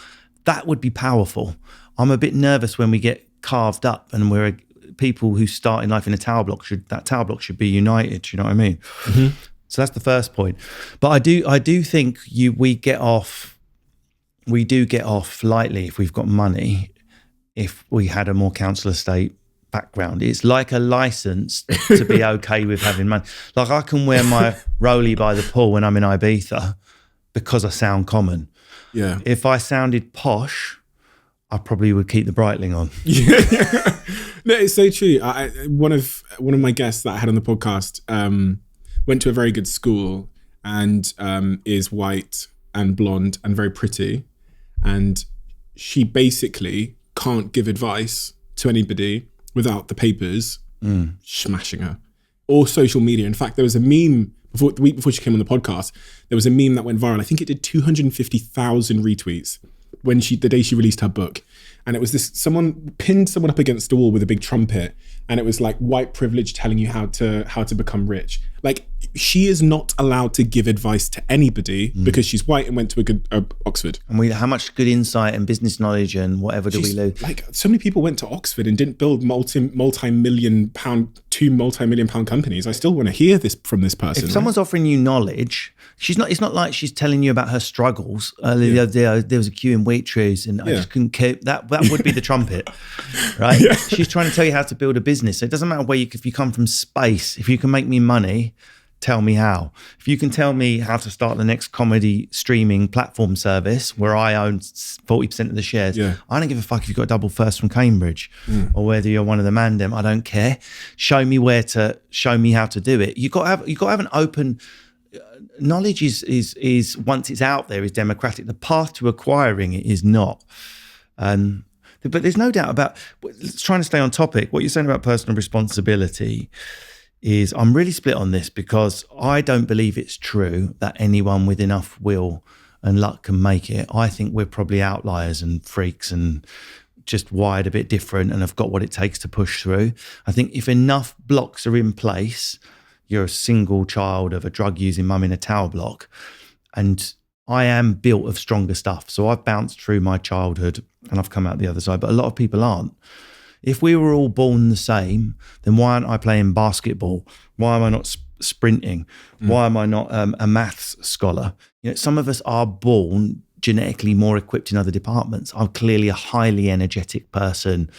that would be powerful. I'm a bit nervous when we get carved up and we're people who start in life in a tower block. That tower block should be united, you know what I mean? Mm-hmm. So that's the first point. But I do think we do get off lightly if we've got money, if we had a more council estate background. It's like a license to be okay with having money. Like I can wear my Rollie by the pool when I'm in Ibiza because I sound common. Yeah. If I sounded posh, I probably would keep the Breitling on. Yeah. No, it's so true. One of my guests that I had on the podcast went to a very good school and is white and blonde and very pretty. And she basically can't give advice to anybody without the papers smashing her, or social media. In fact, there was a meme the week before she came on the podcast. There was a meme that went viral. I think it did 250,000 retweets the day she released her book. And it was someone pinned someone up against the wall with a big trumpet, and it was like white privilege telling you how to become rich. Like, she is not allowed to give advice to anybody because she's white and went to a good Oxford. And how much good insight and business knowledge and whatever do we lose? Like, so many people went to Oxford and didn't build multi-million pound companies. I still want to hear this from this person. If someone's offering you knowledge, it's not like she's telling you about her struggles. The other day, there was a queue in Waitrose and I just couldn't keep that would be the trumpet, right? Yeah. She's trying to tell you how to build a business. So it doesn't matter if you come from space. If you can make me money, tell me how. If you can tell me how to start the next comedy streaming platform service where I own 40% of the shares, I don't give a fuck if you've got a double first from Cambridge or whether you're one of the Mandem. I don't care. Show me how to do it. You've got to have an open. Knowledge is once it's out there is democratic. The path to acquiring it is not. But there's no doubt about, trying to stay on topic, what you're saying about personal responsibility is, I'm really split on this, because I don't believe it's true that anyone with enough will and luck can make it. I think we're probably outliers and freaks and just wired a bit different and have got what it takes to push through. I think if enough blocks are in place, you're a single child of a drug-using mum in a tower block, and I am built of stronger stuff. So I've bounced through my childhood and I've come out the other side, but a lot of people aren't. If we were all born the same, then why aren't I playing basketball? Why am I not sprinting? Why am I not a maths scholar? Some of us are born genetically more equipped in other departments. I'm clearly a highly energetic person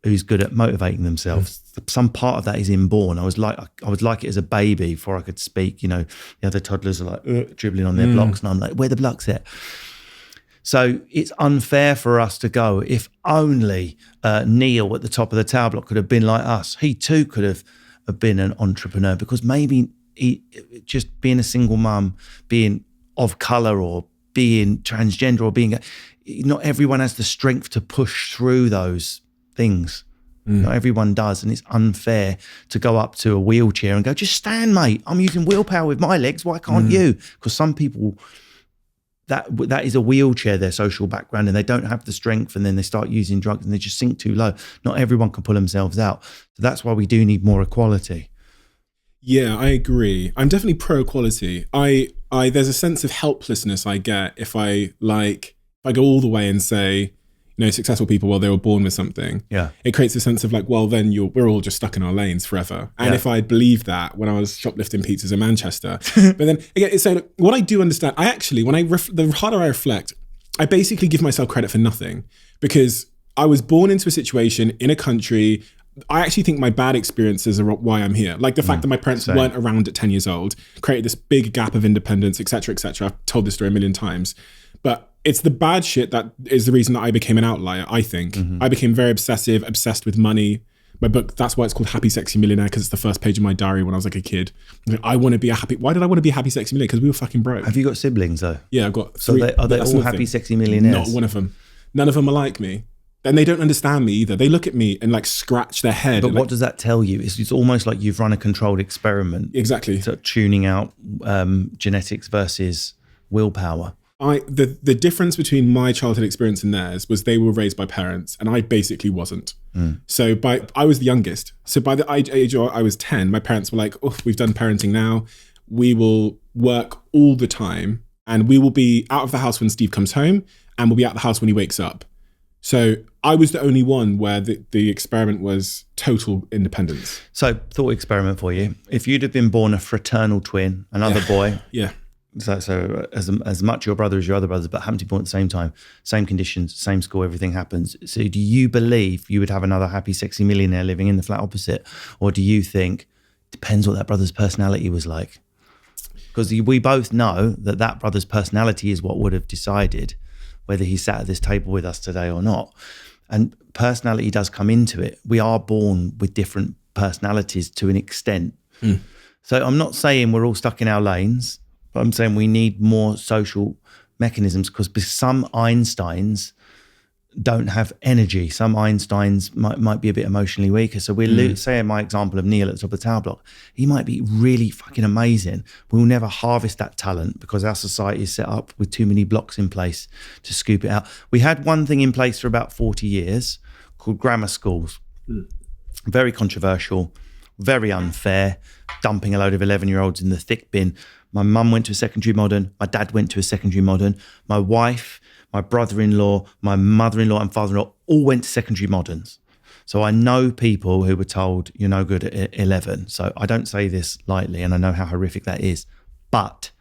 who's good at motivating themselves. Some part of that is inborn. I was like it as a baby before I could speak. The other toddlers are like dribbling on their blocks, and I'm like, where the blocks at? So it's unfair for us to go, if only Neil at the top of the tower block could have been like us. He too could have been an entrepreneur, because maybe just being a single mum, being of colour or being transgender or not everyone has the strength to push through those things. Not everyone does. And it's unfair to go up to a wheelchair and go, just stand, mate. I'm using willpower with my legs. Why can't you? Because some people, that is a wheelchair, their social background, and they don't have the strength, and then they start using drugs and they just sink too low. Not everyone can pull themselves out. So that's why we do need more equality. Yeah, I agree. I'm definitely pro equality. I there's a sense of helplessness I get if I go all the way and say, successful people, well, they were born with something. Yeah. It creates a sense of like, well, then we're all just stuck in our lanes forever. And if I believed that when I was shoplifting pizzas in Manchester, but then again, so what I do understand, the harder I reflect, I basically give myself credit for nothing, because I was born into a situation in a country. I actually think my bad experiences are why I'm here. Like the fact that my parents weren't around at 10 years old created this big gap of independence, et cetera, et cetera. I've told this story a million times, but it's the bad shit that is the reason that I became an outlier, I think. I became very obsessed with money. My book, that's why it's called Happy Sexy Millionaire, because it's the first page of my diary when I was like a kid. Why did I want to be a happy sexy millionaire? Because we were fucking broke. Have you got siblings though? Yeah, I've got three. So are they all happy sexy millionaires? Not one of them. None of them are like me. And they don't understand me either. They look at me and like scratch their head. But what does that tell you? It's almost like you've run a controlled experiment. Exactly. So tuning out genetics versus willpower. The difference between my childhood experience and theirs was they were raised by parents and I basically wasn't. So I was the youngest. So by the age I was 10, my parents were like, oh, we've done parenting now. We will work all the time and we will be out of the house when Steve comes home and we'll be out of the house when he wakes up. So I was the only one where the experiment was total independence. So thought experiment for you. If you'd have been born a fraternal twin, another boy. Yeah. So as much your brother as your other brothers, but happen to be born at the same time, same conditions, same school, everything happens. So do you believe you would have another happy, sexy millionaire living in the flat opposite? Or do you think, depends what that brother's personality was like? Because we both know that brother's personality is what would have decided whether he sat at this table with us today or not. And personality does come into it. We are born with different personalities to an extent. So I'm not saying we're all stuck in our lanes, but I'm saying we need more social mechanisms, because some Einsteins don't have energy. Some Einsteins might be a bit emotionally weaker. So we're saying my example of Neil at the top of the tower block, he might be really fucking amazing. We'll never harvest that talent because our society is set up with too many blocks in place to scoop it out. We had one thing in place for about 40 years called grammar schools. Very controversial, very unfair, dumping a load of 11-year-olds in the thick bin. My mum went to a secondary modern. My dad went to a secondary modern. My wife, my brother-in-law, my mother-in-law and father-in-law all went to secondary moderns. So I know people who were told you're no good at 11. So I don't say this lightly, and I know how horrific that is. But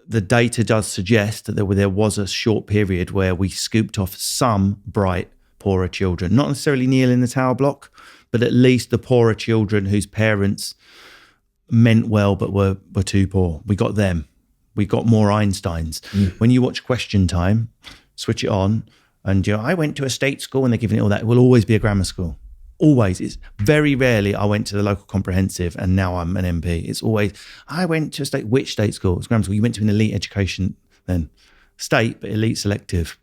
the data does suggest that there was a short period where we scooped off some bright, poorer children. Not necessarily Neil in the tower block, but at least the poorer children whose parents meant well but were too poor. We got them. We got more Einsteins. When you watch Question Time, switch it on, and I went to a state school and they're giving it all that. It will always be a grammar school. Always. It's very rarely I went to the local comprehensive and now I'm an MP. It's always, I went to which state school? It's grammar school. You went to an elite education then. State, but elite selective.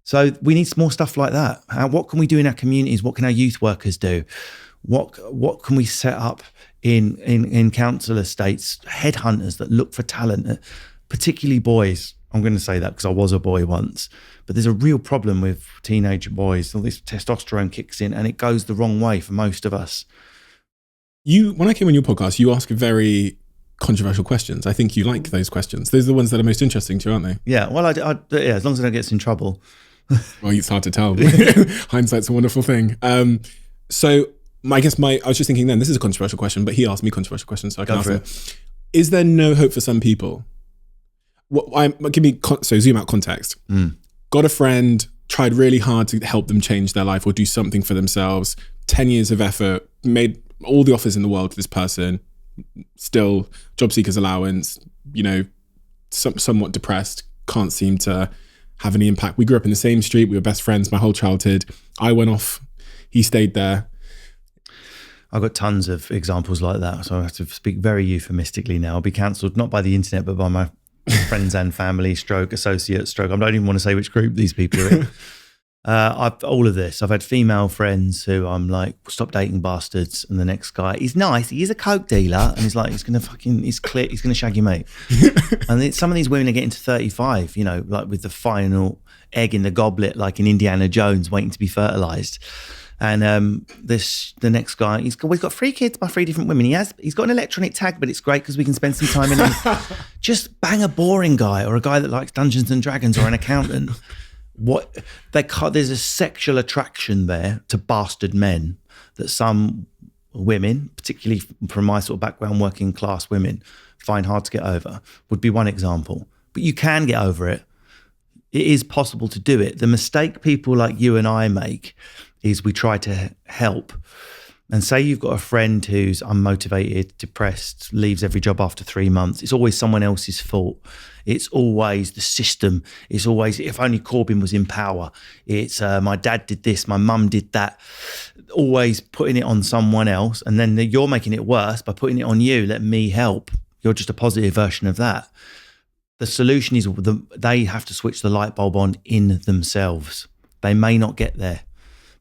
So we need more stuff like that. What can we do in our communities? What can our youth workers do? What can we set up in council estates, headhunters that look for talent, particularly boys? I'm going to say that because I was a boy once, but there's a real problem with teenage boys. All this testosterone kicks in and it goes the wrong way for most of us. When I came on your podcast, you ask very controversial questions. I think you like those questions. Those are the ones that are most interesting to you, aren't they? Yeah, well, yeah, as long as I don't get us in trouble. Well, it's hard to tell. Hindsight's a wonderful thing. So I was just thinking then, this is a controversial question, but he asked me controversial questions, so I can ask it. Is there no hope for some people? So zoom out context. Got a friend, tried really hard to help them change their life or do something for themselves, 10 years of effort, made all the offers in the world to this person, still job seekers allowance, somewhat depressed, can't seem to have any impact. We grew up in the same street, we were best friends my whole childhood. I went off, he stayed there. I've got tons of examples like that, so I have to speak very euphemistically now. I'll be cancelled not by the internet, but by my friends and family, / associates, I don't even want to say which group these people are in. All of this. I've had female friends who I'm like, stop dating bastards. And the next guy, he's nice. He's a coke dealer. And he's like, he's going to shag your mate. And some of these women are getting to 35, you know, like with the final egg in the goblet, like in Indiana Jones, waiting to be fertilized. And the next guy, we've got 3 kids by 3 different women. He's got an electronic tag, but it's great because we can spend some time in it. Just bang a boring guy or a guy that likes Dungeons and Dragons or an accountant. There's a sexual attraction there to bastard men that some women, particularly from my sort of background, working class women, find hard to get over. Would be one example. But you can get over it. It is possible to do it. The mistake people like you and I make is we try to help. And say you've got a friend who's unmotivated, depressed, leaves every job after 3 months. It's always someone else's fault. It's always the system. It's always, if only Corbyn was in power. It's my dad did this, my mum did that. Always putting it on someone else. And then you're making it worse by putting it on you. Let me help. You're just a positive version of that. The solution is they have to switch the light bulb on in themselves. They may not get there.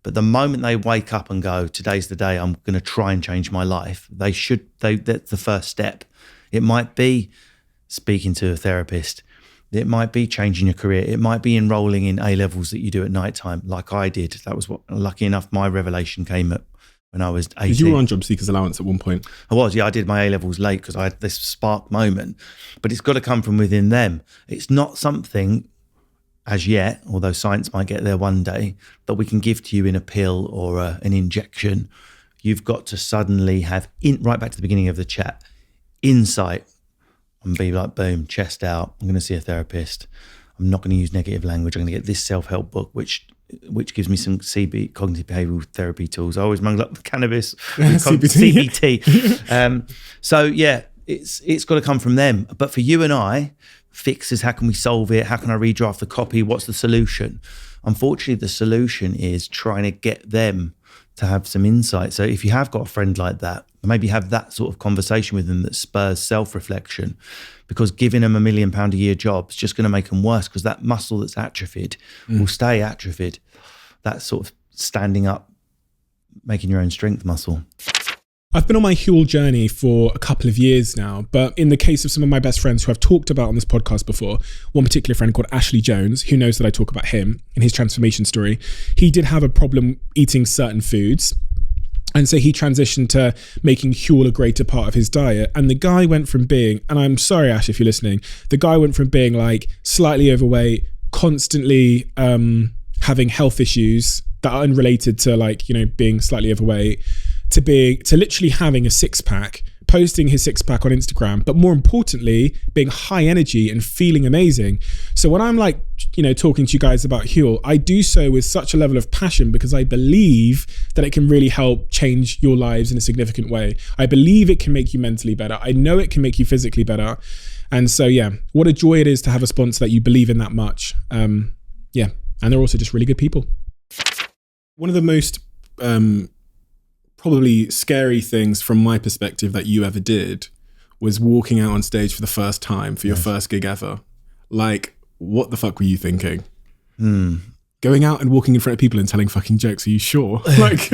But the moment they wake up and go, today's the day I'm going to try and change my life, that's the first step. It might be speaking to a therapist. It might be changing your career. It might be enrolling in A-levels that you do at night time, like I did. That was lucky enough, my revelation came at when I was 18. Because you were on job seekers allowance at one point. I was, yeah. I did my A-levels late because I had this spark moment. But it's got to come from within them. It's not something as yet, although science might get there one day, that we can give to you in a pill or an injection. You've got to suddenly have, right back to the beginning of the chat, insight and be like, boom, chest out. I'm going to see a therapist. I'm not going to use negative language. I'm going to get this self-help book, which gives me some cognitive behavioural therapy tools. I always mung up with cannabis, CBT. So yeah, it's got to come from them. But for you and I, fixes, how can we solve it? How can I redraft the copy? What's the solution? Unfortunately, the solution is trying to get them to have some insight. So if you have got a friend like that, maybe have that sort of conversation with them that spurs self-reflection, because giving them £1 million a year job is just going to make them worse, because that muscle that's atrophied will stay atrophied. That sort of standing up, making your own strength muscle. I've been on my Huel journey for a couple of years now, but in the case of some of my best friends who I've talked about on this podcast before, one particular friend called Ashley Jones, who knows that I talk about him in his transformation story, he did have a problem eating certain foods. And so he transitioned to making Huel a greater part of his diet. And the guy went from being, and I'm sorry, Ash, if you're listening, the guy went from being like slightly overweight, constantly having health issues that are unrelated to like, you know, being slightly overweight, to literally having a 6-pack, posting his 6-pack on Instagram, but more importantly, being high energy and feeling amazing. So when I'm like, you know, talking to you guys about Huel, I do so with such a level of passion because I believe that it can really help change your lives in a significant way. I believe it can make you mentally better. I know it can make you physically better. And so, yeah, what a joy it is to have a sponsor that you believe in that much. Yeah. And they're also just really good people. One of the most, probably scary things from my perspective that you ever did was walking out on stage for the first time for your first gig ever. Like, what the fuck were you thinking? Going out and walking in front of people and telling fucking jokes, are you sure? Like,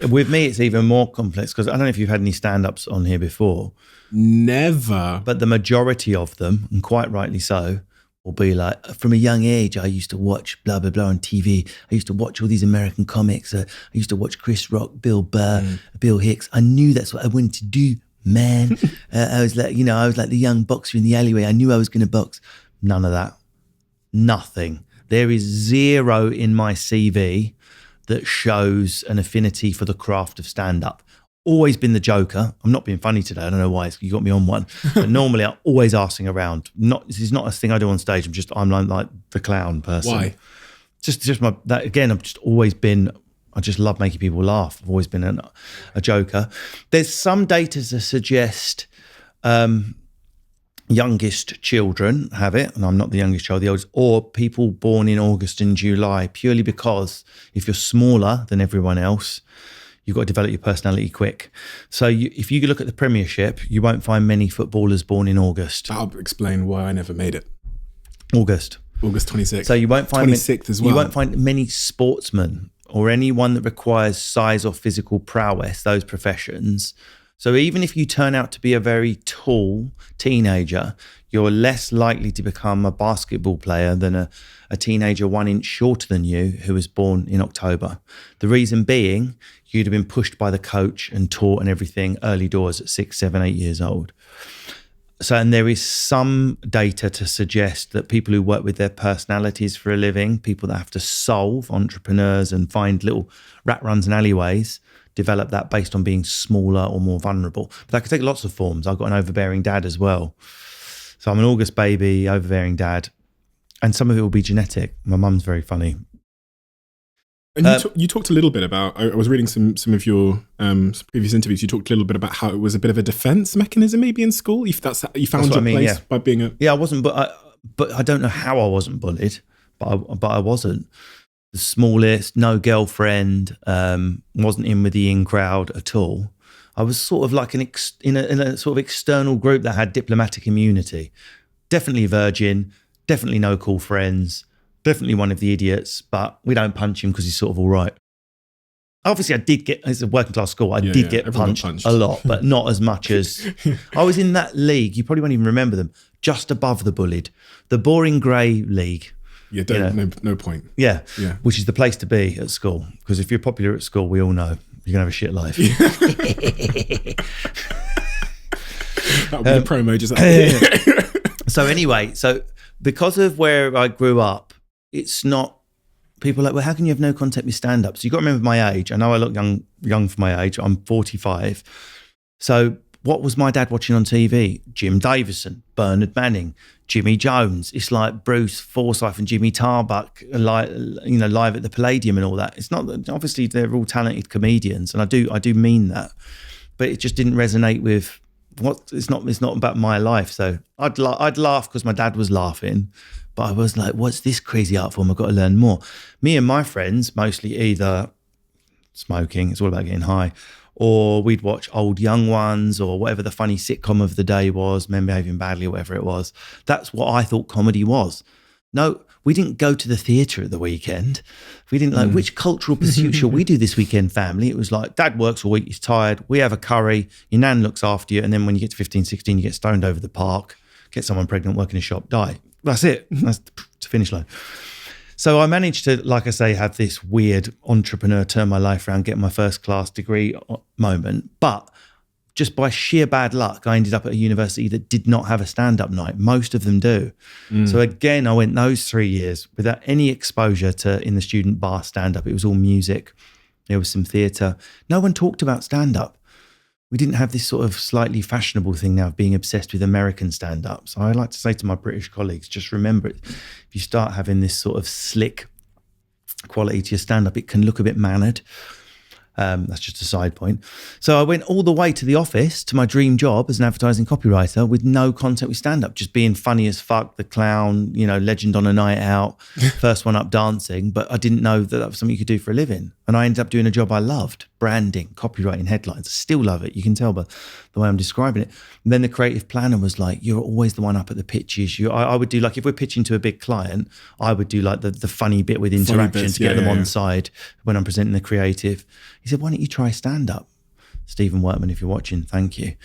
with me, it's even more complex because I don't know if you've had any stand-ups on here before. Never. But the majority of them, and quite rightly so, will be like, from a young age, I used to watch blah, blah, blah on TV. I used to watch all these American comics. I used to watch Chris Rock, Bill Burr, Bill Hicks. I knew that's what I wanted to do, man. I was like, I was like the young boxer in the alleyway. I knew I was going to box. None of that. Nothing. There is zero in my CV that shows an affinity for the craft of stand-up. Always been the joker. I'm not being funny today. I don't know why. You got me on one. But normally I'm always arsing around. This is not a thing I do on stage. I'm like the clown person. Why? Just again, I've just always been, I just love making people laugh. I've always been a joker. There's some data to suggest youngest children have it, and I'm not the youngest child, the oldest, or people born in August and July, purely because if you're smaller than everyone else, you've got to develop your personality quick. So if you look at the Premiership, you won't find many footballers born in August. That'll explain why I never made it. August. August 26th. So you won't find 26th as well. You won't find many sportsmen or anyone that requires size or physical prowess, those professions. So even if you turn out to be a very tall teenager, you're less likely to become a basketball player than a teenager 1 inch shorter than you who was born in October. The reason being, you'd have been pushed by the coach and taught and everything early doors at 6, 7, 8 years old. So, and there is some data to suggest that people who work with their personalities for a living, people that have to solve, entrepreneurs and find little rat runs and alleyways, develop that based on being smaller or more vulnerable. But that could take lots of forms. I've got an overbearing dad as well. So I'm an August baby, overbearing dad, and some of it will be genetic. My mum's very funny. And you talked a little bit about, I was reading some of your some previous interviews, you talked a little bit about how it was a bit of a defense mechanism maybe in school, if that's you found your place by being a... Yeah, I wasn't, but I don't know how I wasn't bullied, but I wasn't. The smallest, no girlfriend, wasn't in with the in crowd at all. I was sort of like in a sort of external group that had diplomatic immunity. Definitely a virgin, definitely no cool friends, definitely one of the idiots, but we don't punch him because he's sort of all right. Obviously, I did get, it's a working class school, I did get punched a lot, but not as much as, I was in that league, you probably won't even remember them, just above the bullied, the boring grey league. Yeah, no point. Yeah, which is the place to be at school, because if you're popular at school, we all know you're going to have a shit life. That would be the promo, just So anyway, so because of where I grew up, it's not, people are like, well, how can you have no contact with stand-up? So you've got to remember my age. I know I look young for my age. I'm 45. So what was my dad watching on TV? Jim Davison, Bernard Manning, Jimmy Jones. It's like Bruce Forsyth and Jimmy Tarbuck, live at the Palladium and all that. It's not that, obviously they're all talented comedians, and I do mean that, but it just didn't resonate with what. It's not about my life. So I'd laugh because my dad was laughing, but I was like, what's this crazy art form? I've got to learn more. Me and my friends mostly either smoking, it's all about getting high, or we'd watch Old Young Ones or whatever the funny sitcom of the day was, Men Behaving Badly or whatever it was. That's what I thought comedy was. No, we didn't go to the theatre at the weekend. We didn't like, which cultural pursuit shall we do this weekend, family? It was like, Dad works all week, he's tired, we have a curry, your nan looks after you, and then when you get to 15, 16, you get stoned over the park, get someone pregnant, work in a shop, die. That's it. That's the finish line. So I managed to, like I say, have this weird entrepreneur turn my life around, get my first class degree moment. But just by sheer bad luck, I ended up at a university that did not have a stand-up night. Most of them do. So again, I went those 3 years without any exposure to in the student bar stand-up. It was all music. There was some theatre. No one talked about stand-up. We didn't have this sort of slightly fashionable thing now of being obsessed with American stand-up. So I like to say to my British colleagues, just remember it. If you start having this sort of slick quality to your stand-up, it can look a bit mannered. That's just a side point. So I went all the way to the office, to my dream job as an advertising copywriter, with no contact with stand-up, just being funny as fuck, the clown, legend on a night out, first one up dancing. But I didn't know that was something you could do for a living. And I ended up doing a job I loved, branding, copywriting, headlines. I still love it. You can tell by the way I'm describing it. And then the creative planner was like, you're always the one up at the pitches. I would do, like, if we're pitching to a big client, I would do like the funny bit with interaction to get them on side when I'm presenting the creative. He said, why don't you try stand-up? Stephen Workman, if you're watching, thank you.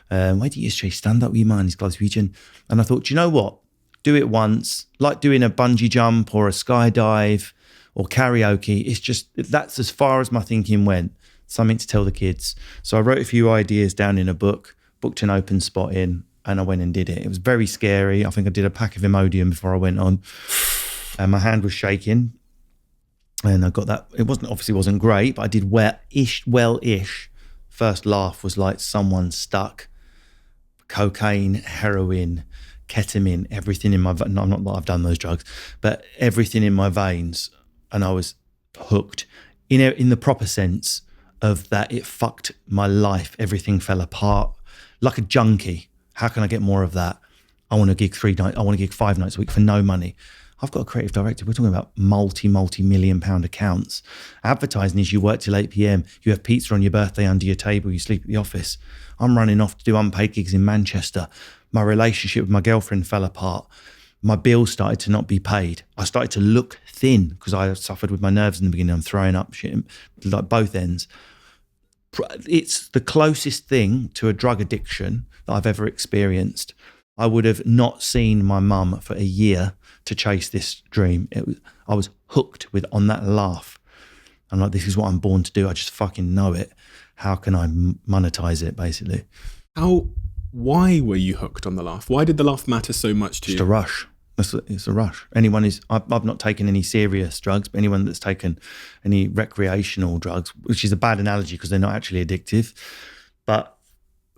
Why don't you just try stand-up with your man, his Glaswegian? And I thought, do you know what? Do it once, like doing a bungee jump or a skydive or karaoke. It's just, that's as far as my thinking went. Something to tell the kids. So I wrote a few ideas down in a book, booked an open spot in, and I went and did it. It was very scary. I think I did a pack of Imodium before I went on. And my hand was shaking. And I got that. It wasn't great, but I did well-ish. First laugh was like someone stuck cocaine, heroin, ketamine, everything in my, no, not that I've done those drugs, but everything in my veins. And I was hooked in the proper sense of that. It fucked my life. Everything fell apart like a junkie. How can I get more of that? I want to gig 3 nights. I want to gig 5 nights a week for no money. I've got a creative director. We're talking about multi-million pound accounts. Advertising is you work till 8 p.m. You have pizza on your birthday under your table. You sleep at the office. I'm running off to do unpaid gigs in Manchester. My relationship with my girlfriend fell apart. My bills started to not be paid. I started to look thin because I suffered with my nerves in the beginning. I'm throwing up shit, like both ends. It's the closest thing to a drug addiction that I've ever experienced. I would have not seen my mum for a year to chase this dream. I was hooked on that laugh. I'm like, this is what I'm born to do. I just fucking know it. How can I monetize it, basically? Why were you hooked on the laugh? Why did the laugh matter so much to you? Just a rush. It's a rush. I've not taken any serious drugs, but anyone that's taken any recreational drugs, which is a bad analogy because they're not actually addictive. But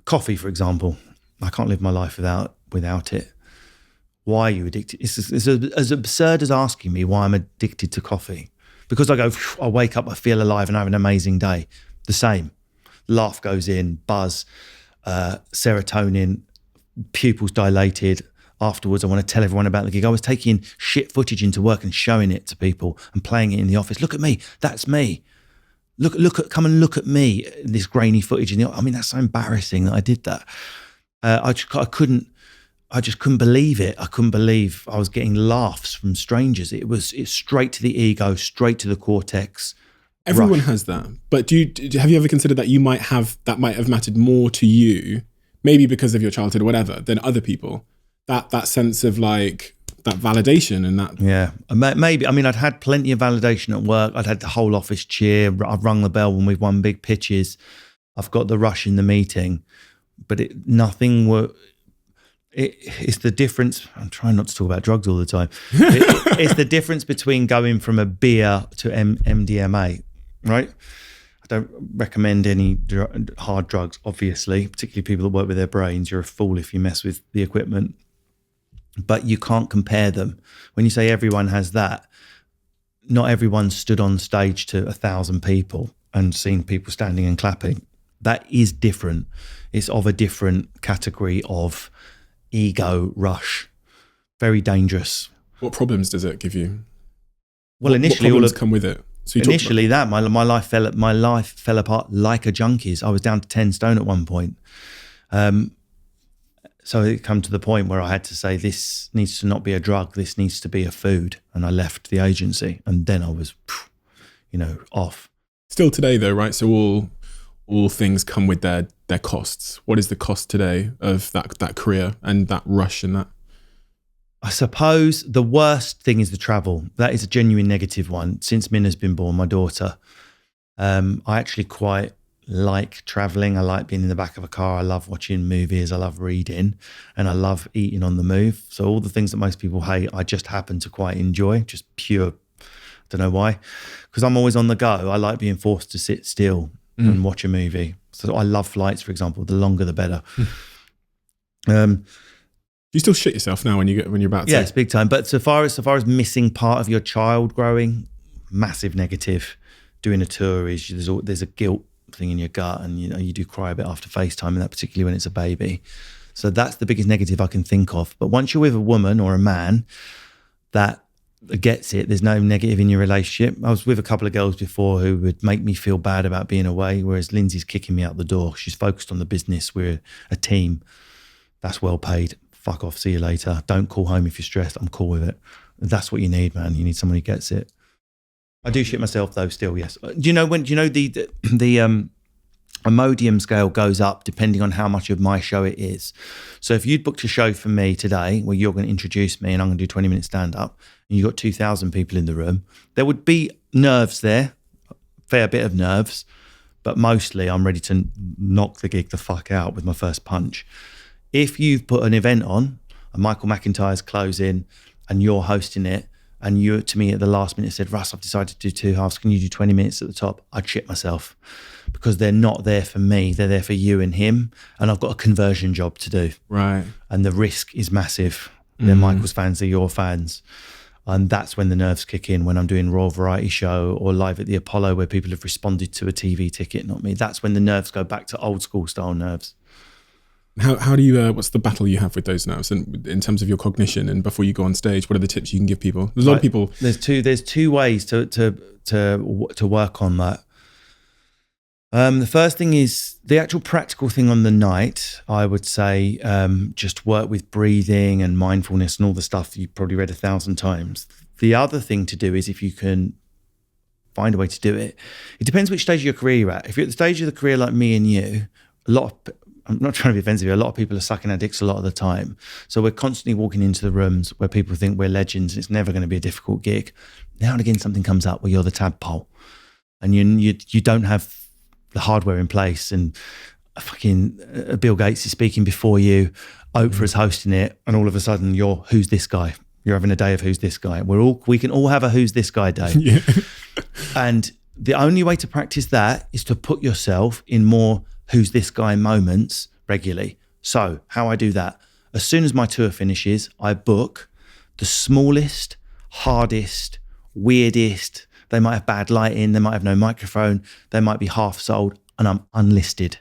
coffee, for example, I can't live my life without it. Why are you addicted? It's as absurd as asking me why I'm addicted to coffee. Because I wake up, I feel alive and I have an amazing day. The same. Laugh goes in, buzz, serotonin, pupils dilated. Afterwards, I want to tell everyone about the gig. I was taking shit footage into work and showing it to people and playing it in the office. Look at me, that's me. Come and look at me. This grainy footage that's so embarrassing that I did that. I just couldn't believe it. I couldn't believe I was getting laughs from strangers. It's straight to the ego, straight to the cortex. Everyone has that, but have you ever considered that might have mattered more to you, maybe because of your childhood or whatever, than other people? That sense of like that validation and that. Yeah, maybe. I mean, I'd had plenty of validation at work. I'd had the whole office cheer. I've rung the bell when we've won big pitches. I've got the rush in the meeting, but it's the difference. I'm trying not to talk about drugs all the time. It's the difference between going from a beer to MDMA, right? I don't recommend any hard drugs, obviously, particularly people that work with their brains. You're a fool if you mess with the equipment. But you can't compare them. When you say everyone has that, not everyone stood on stage to 1,000 people and seen people standing and clapping. That is different. It's of a different category of ego rush. Very dangerous. What problems does it give you? Well, initially, what problems come with it? So initially, my life fell apart like a junkie's. I was down to 10 stone at one point. So it come to the point where I had to say, this needs to not be a drug. This needs to be a food. And I left the agency, and then I was, off. Still today, though, right? So all things come with their costs. What is the cost today of that career and that rush and that? I suppose the worst thing is the travel. That is a genuine negative one. Since Minna's been born, my daughter, I actually quite like traveling. I like being in the back of a car. I love watching movies. I love reading, and I love eating on the move. So all the things that most people hate, I just happen to quite enjoy. Just pure, I don't know why, because I'm always on the go. I like being forced to sit still and watch a movie. So I love flights, for example. The longer, the better. Do you still shit yourself now when you're about to? Yeah, it's big time. But so far as missing part of your child growing, massive negative. Doing a tour is there's a guilt thing in your gut, and you do cry a bit after FaceTime, and that particularly when it's a baby. So that's the biggest negative I can think of. But once you're with a woman or a man that gets it, there's no negative in your relationship. I was with a couple of girls before who would make me feel bad about being away, whereas Lindsay's kicking me out the door. She's focused on the business. We're a team. That's well paid. Fuck off, see you later. Don't call home if you're stressed. I'm cool with it. That's what you need, man. You need someone who gets it. I do shit myself though still, yes. Do you know the Imodium scale goes up depending on how much of my show it is. So if you'd booked a show for me today where you're going to introduce me and I'm going to do 20-minute stand-up and you've got 2,000 people in the room, there would be nerves there, a fair bit of nerves, but mostly I'm ready to knock the gig the fuck out with my first punch. If you've put an event on and Michael McIntyre's closing and you're hosting it, and you, to me at the last minute, said, Russ, I've decided to do 2 halves. Can you do 20 minutes at the top? I'd shit myself because they're not there for me. They're there for you and him. And I've got a conversion job to do. Right. And the risk is massive. They're Michael's fans, they're your fans. And that's when the nerves kick in, when I'm doing Raw Variety Show or live at the Apollo where people have responded to a TV ticket, not me. That's when the nerves go back to old school style nerves. How do you, what's the battle you have with those nerves? And in terms of your cognition and before you go on stage, what are the tips you can give people? There's a lot of people. There's two ways to work on that. The first thing is the actual practical thing on the night. I would say just work with breathing and mindfulness and all the stuff you've probably read 1,000 times. The other thing to do is, if you can find a way to do it, it depends which stage of your career you're at. If you're at the stage of the career like me and you, I'm not trying to be offensive here, a lot of people are sucking our dicks a lot of the time. So we're constantly walking into the rooms where people think we're legends. It's never going to be a difficult gig. Now and again, something comes up where you're the tadpole and you don't have the hardware in place, and Bill Gates is speaking before you, Oprah is hosting it, and all of a sudden you're who's this guy? You're having a day of who's this guy. We can all have a who's this guy day. Yeah. And the only way to practice that is to put yourself in more who's this guy moments regularly. So how I do that, as soon as my tour finishes, I book the smallest, hardest, weirdest. They might have bad lighting, they might have no microphone, they might be half sold, and I'm unlisted,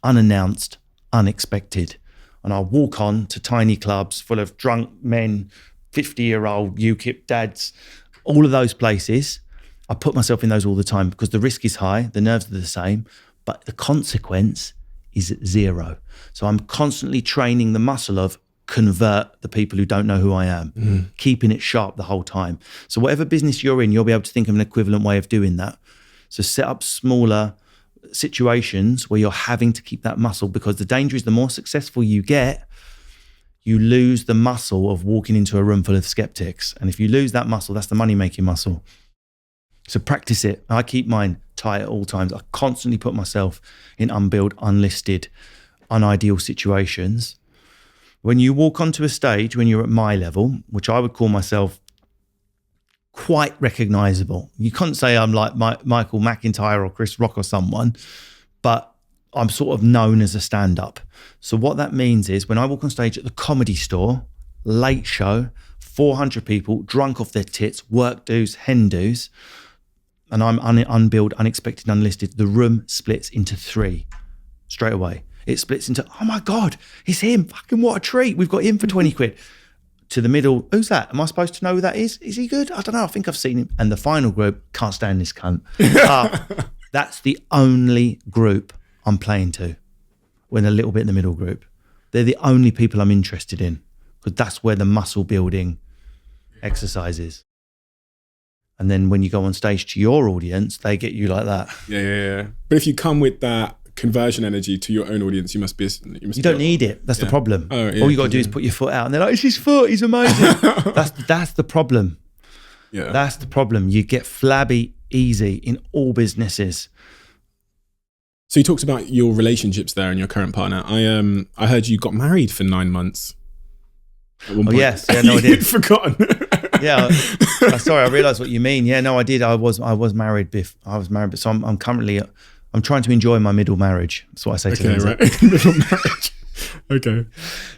unannounced, unexpected. And I'll walk on to tiny clubs full of drunk men, 50-year-old UKIP dads, all of those places. I put myself in those all the time because the risk is high, the nerves are the same, but the consequence is 0. So I'm constantly training the muscle of convert the people who don't know who I am, keeping it sharp the whole time. So whatever business you're in, you'll be able to think of an equivalent way of doing that. So set up smaller situations where you're having to keep that muscle, because the danger is the more successful you get, you lose the muscle of walking into a room full of skeptics. And if you lose that muscle, that's the money-making muscle. So practice it. I keep mine tight at all times. I constantly put myself in unbilled, unlisted, unideal situations. When you walk onto a stage, when you're at my level, which I would call myself quite recognizable. You can't say I'm like Michael McIntyre or Chris Rock or someone, but I'm sort of known as a stand-up. So what that means is when I walk on stage at the Comedy Store, late show, 400 people, drunk off their tits, work dues, hen dues, and I'm unbilled, unexpected, unlisted, the room splits into 3 straight away. It splits into, oh my God, it's him. Fucking what a treat. We've got him for 20 quid. To the middle, who's that? Am I supposed to know who that is? Is he good? I don't know. I think I've seen him. And the final group, can't stand this cunt. That's the only group I'm playing to. When a little bit in the middle group. They're the only people I'm interested in, because that's where the muscle building exercise is. And then when you go on stage to your audience, they get you like that. Yeah. But if you come with that conversion energy to your own audience, you don't need it. That's the problem. Oh, yeah, all you got to do is put your foot out, and they're like, "It's his foot. He's amazing." That's the problem. Yeah, that's the problem. You get flabby easy in all businesses. So you talked about your relationships there and your current partner. I heard you got married for 9 months. At one point. Yes, yeah, no, I did. You'd forgotten. Yeah, sorry, I realised what you mean. Yeah, no, I did. I was married. But so I'm currently. I'm trying to enjoy my middle marriage. That's what I say to them. Right. Middle marriage. Okay.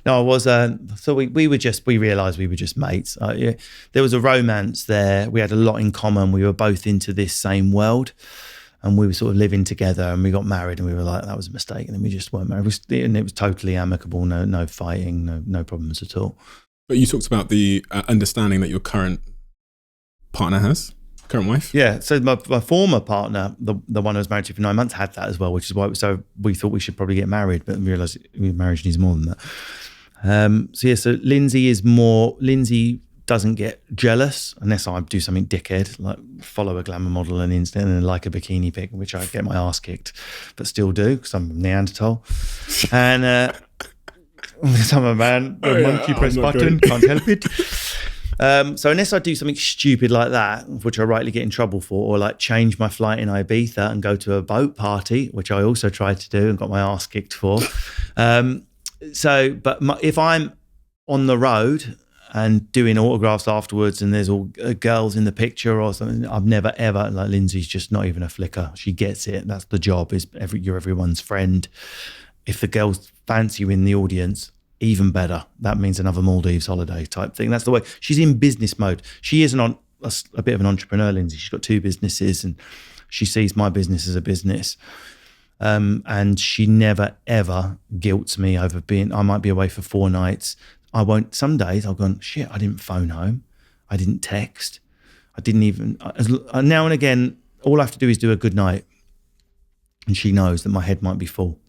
No, I was. So we realised we were just mates. Yeah, there was a romance there. We had a lot in common. We were both into this same world, and we were sort of living together. And we got married, and we were like, that was a mistake. And then we just weren't married. And it was totally amicable. No fighting. No problems at all. But you talked about the understanding that your current partner has. Current wife? Yeah, so my former partner, the one I was married to for 9 months, had that as well, which is why so we thought we should probably get married, but we realised marriage needs more than that. So Lindsay doesn't get jealous unless I do something dickhead, like follow a glamour model on Insta and like a bikini pic, which I get my ass kicked, but still do because I'm Neanderthal. And I'm a man, monkey press button, can't help it. So unless I do something stupid like that, which I rightly get in trouble for, or like change my flight in Ibiza and go to a boat party, which I also tried to do and got my ass kicked for. If I'm on the road and doing autographs afterwards and there's all girls in the picture or something, I've never ever, like Lindsay's just not even a flicker. She gets it. That's the job, you're everyone's friend. If the girls fancy you in the audience, even better. That means another Maldives holiday type thing. That's the way. She's in business mode. She isn't a bit of an entrepreneur, Lindsay. She's got 2 businesses and she sees my business as a business. And she never, ever guilts me over I might be away for 4 nights. I won't. Some days I'll go, shit, I didn't phone home. I didn't text. I didn't even, now and again, all I have to do is do a good night. And she knows that my head might be full.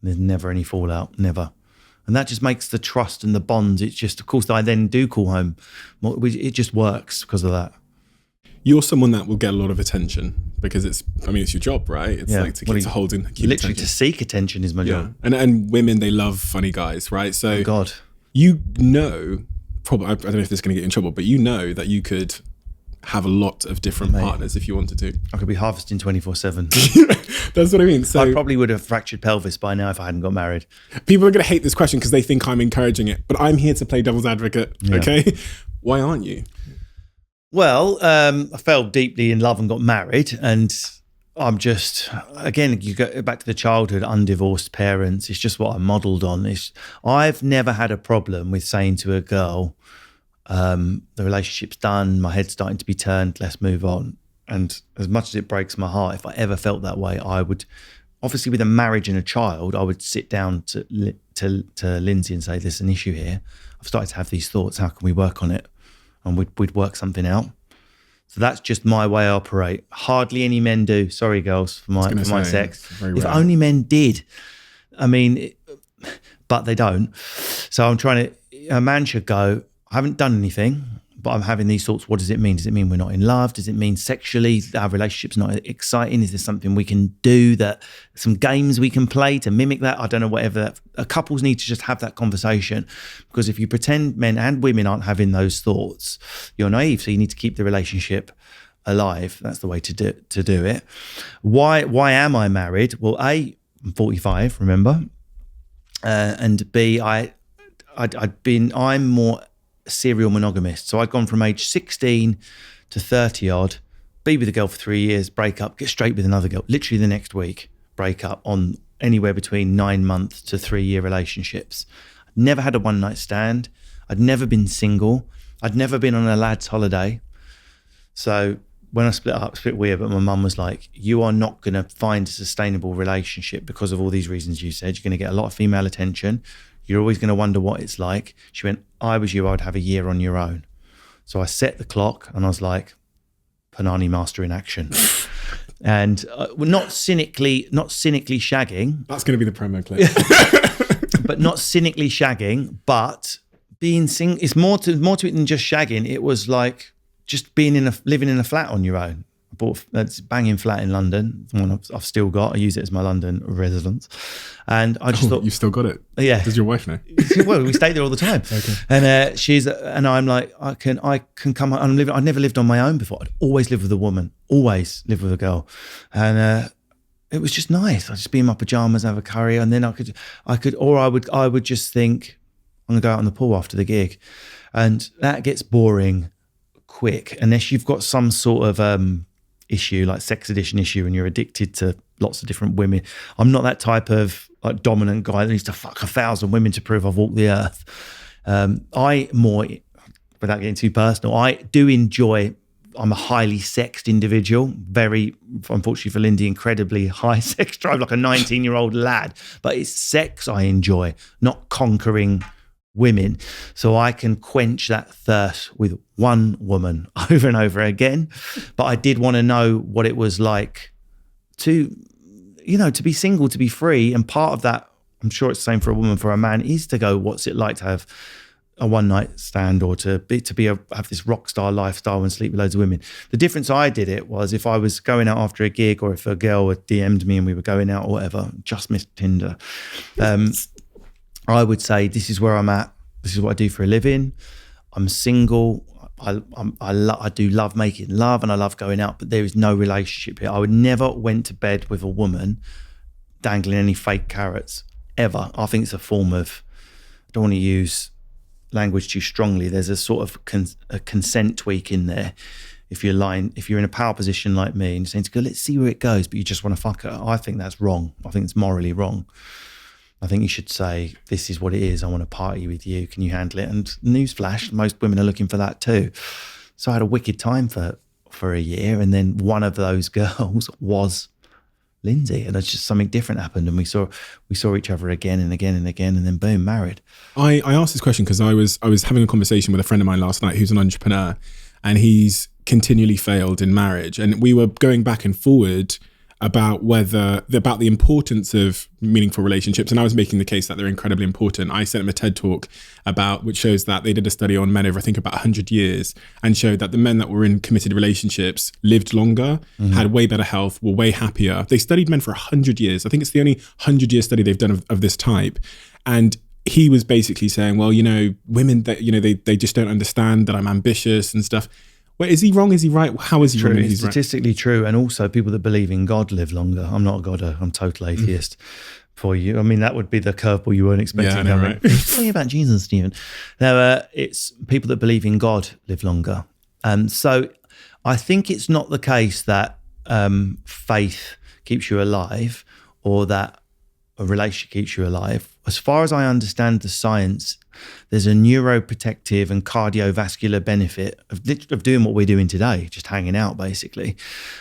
There's never any fallout, never. And that just makes the trust and the bonds. It's just, of course, I then do call home. It just works because of that. You're someone that will get a lot of attention because it's your job, right? It's like to keep holding, keep literally attention. To seek attention is my job. And women, they love funny guys, right? So God, you know, probably, I don't know if this is going to get you in trouble, but you know that you could have a lot of different partners if you wanted to. I could be harvesting 24/7. That's what I mean. So I probably would have fractured pelvis by now if I hadn't got married. People are going to hate this question because they think I'm encouraging it, but I'm here to play devil's advocate. Yeah. Okay. Why aren't you? Well, I fell deeply in love and got married, and I'm just, again, you go back to the childhood, undivorced parents. It's just what I modelled on. I've never had a problem with saying to a girl, the relationship's done, my head's starting to be turned, let's move on. And as much as it breaks my heart, if I ever felt that way, I would, obviously with a marriage and a child, I would sit down to Lindsay and say, there's an issue here. I've started to have these thoughts. How can we work on it? And we'd work something out. So that's just my way I operate. Hardly any men do. Sorry, girls, for my sex. If only men did. I mean, but they don't. So I'm trying to, a man should go, I haven't done anything, but I'm having these thoughts. What does it mean? Does it mean we're not in love? Does it mean sexually our relationship's not exciting? Is there something we can do, some games we can play to mimic that? I don't know, whatever. Couples need to just have that conversation, because if you pretend men and women aren't having those thoughts, you're naive. So you need to keep the relationship alive. That's the way to do it. Why am I married? Well, A, I'm 45, remember? And B, I'm more serial monogamist. So I'd gone from age 16 to 30 odd, be with a girl for 3 years, break up, get straight with another girl, literally the next week, break up, on anywhere between 9 month to 3 year relationships. I'd never had a one night stand. I'd never been single. I'd never been on a lad's holiday. So when I split up, it's a bit weird, but my mum was like, you are not going to find a sustainable relationship because of all these reasons you said. You're going to get a lot of female attention. You're always going to wonder what it's like. She went, I was you, I would have a year on your own. So I set the clock and I was like, Panani master in action. And not cynically shagging. That's going to be the promo clip. But not cynically shagging, but being single. It's more to it than just shagging. It was like just living in a flat on your own. I bought a banging flat in London, the one I've still got. I use it as my London residence. And I just thought... You've still got it? Yeah. Does your wife know? Well, we stay there all the time. Okay. And I'm like, I can come... I've never lived on my own before. I'd always lived with a woman, always lived with a girl. And it was just nice. I'd just be in my pajamas, have a curry, and then I would just think, I'm going to go out on the pool after the gig. And that gets boring quick, unless you've got some sort of... issue, like sex addiction issue, and you're addicted to lots of different women. I'm not that type of like dominant guy that needs to fuck 1,000 women to prove I've walked the earth. I more, without getting too personal, I do enjoy, I'm a highly sexed individual, very, unfortunately for Lindy, incredibly high sex drive, like a 19-year-old lad, but it's sex I enjoy, not conquering women. So I can quench that thirst with one woman over and over again. But I did want to know what it was like to be single, to be free. And part of that, I'm sure it's the same for a woman, for a man, is to go, what's it like to have a one night stand, or to have this rock star lifestyle and sleep with loads of women. The difference I did it was, if I was going out after a gig, or if a girl had DM'd me and we were going out or whatever, just missed Tinder, I would say, this is where I'm at. This is what I do for a living. I'm single. I do love making love, and I love going out, but there is no relationship here. I would never went to bed with a woman dangling any fake carrots, ever. I think it's a form of, I don't want to use language too strongly. There's a sort of a consent tweak in there. If you're in a power position like me and you're saying to go, let's see where it goes, but you just want to fuck her, I think that's wrong. I think it's morally wrong. I think you should say, this is what it is. I want to party with you. Can you handle it? And newsflash, most women are looking for that too. So I had a wicked time for a year. And then one of those girls was Lindsay. And it's just something different happened. And we saw each other again and again and again. And then boom, married. I asked this question because I was having a conversation with a friend of mine last night who's an entrepreneur, and he's continually failed in marriage. And we were going back and forward about the importance of meaningful relationships, and I was making the case that they're incredibly important. I sent him a TED talk which shows that they did a study on men over, I think, about 100 years, and showed that the men that were in committed relationships lived longer, had way better health, were way happier. They studied men for 100 years. I think it's the only 100-year study they've done of this type. And he was basically saying, well, women that, they just don't understand that I'm ambitious and stuff. Wait, is he wrong? Is he right? How is he wrong? It's statistically true. And also people that believe in God live longer. I'm not a godder. I'm total atheist for you. I mean, that would be the curveball you weren't expecting. Yeah, I know, right? Tell me about Jesus, Stephen. No, it's people that believe in God live longer. So I think it's not the case that faith keeps you alive or that a relationship keeps you alive. As far as I understand the science, there's a neuroprotective and cardiovascular benefit of doing what we're doing today, just hanging out basically.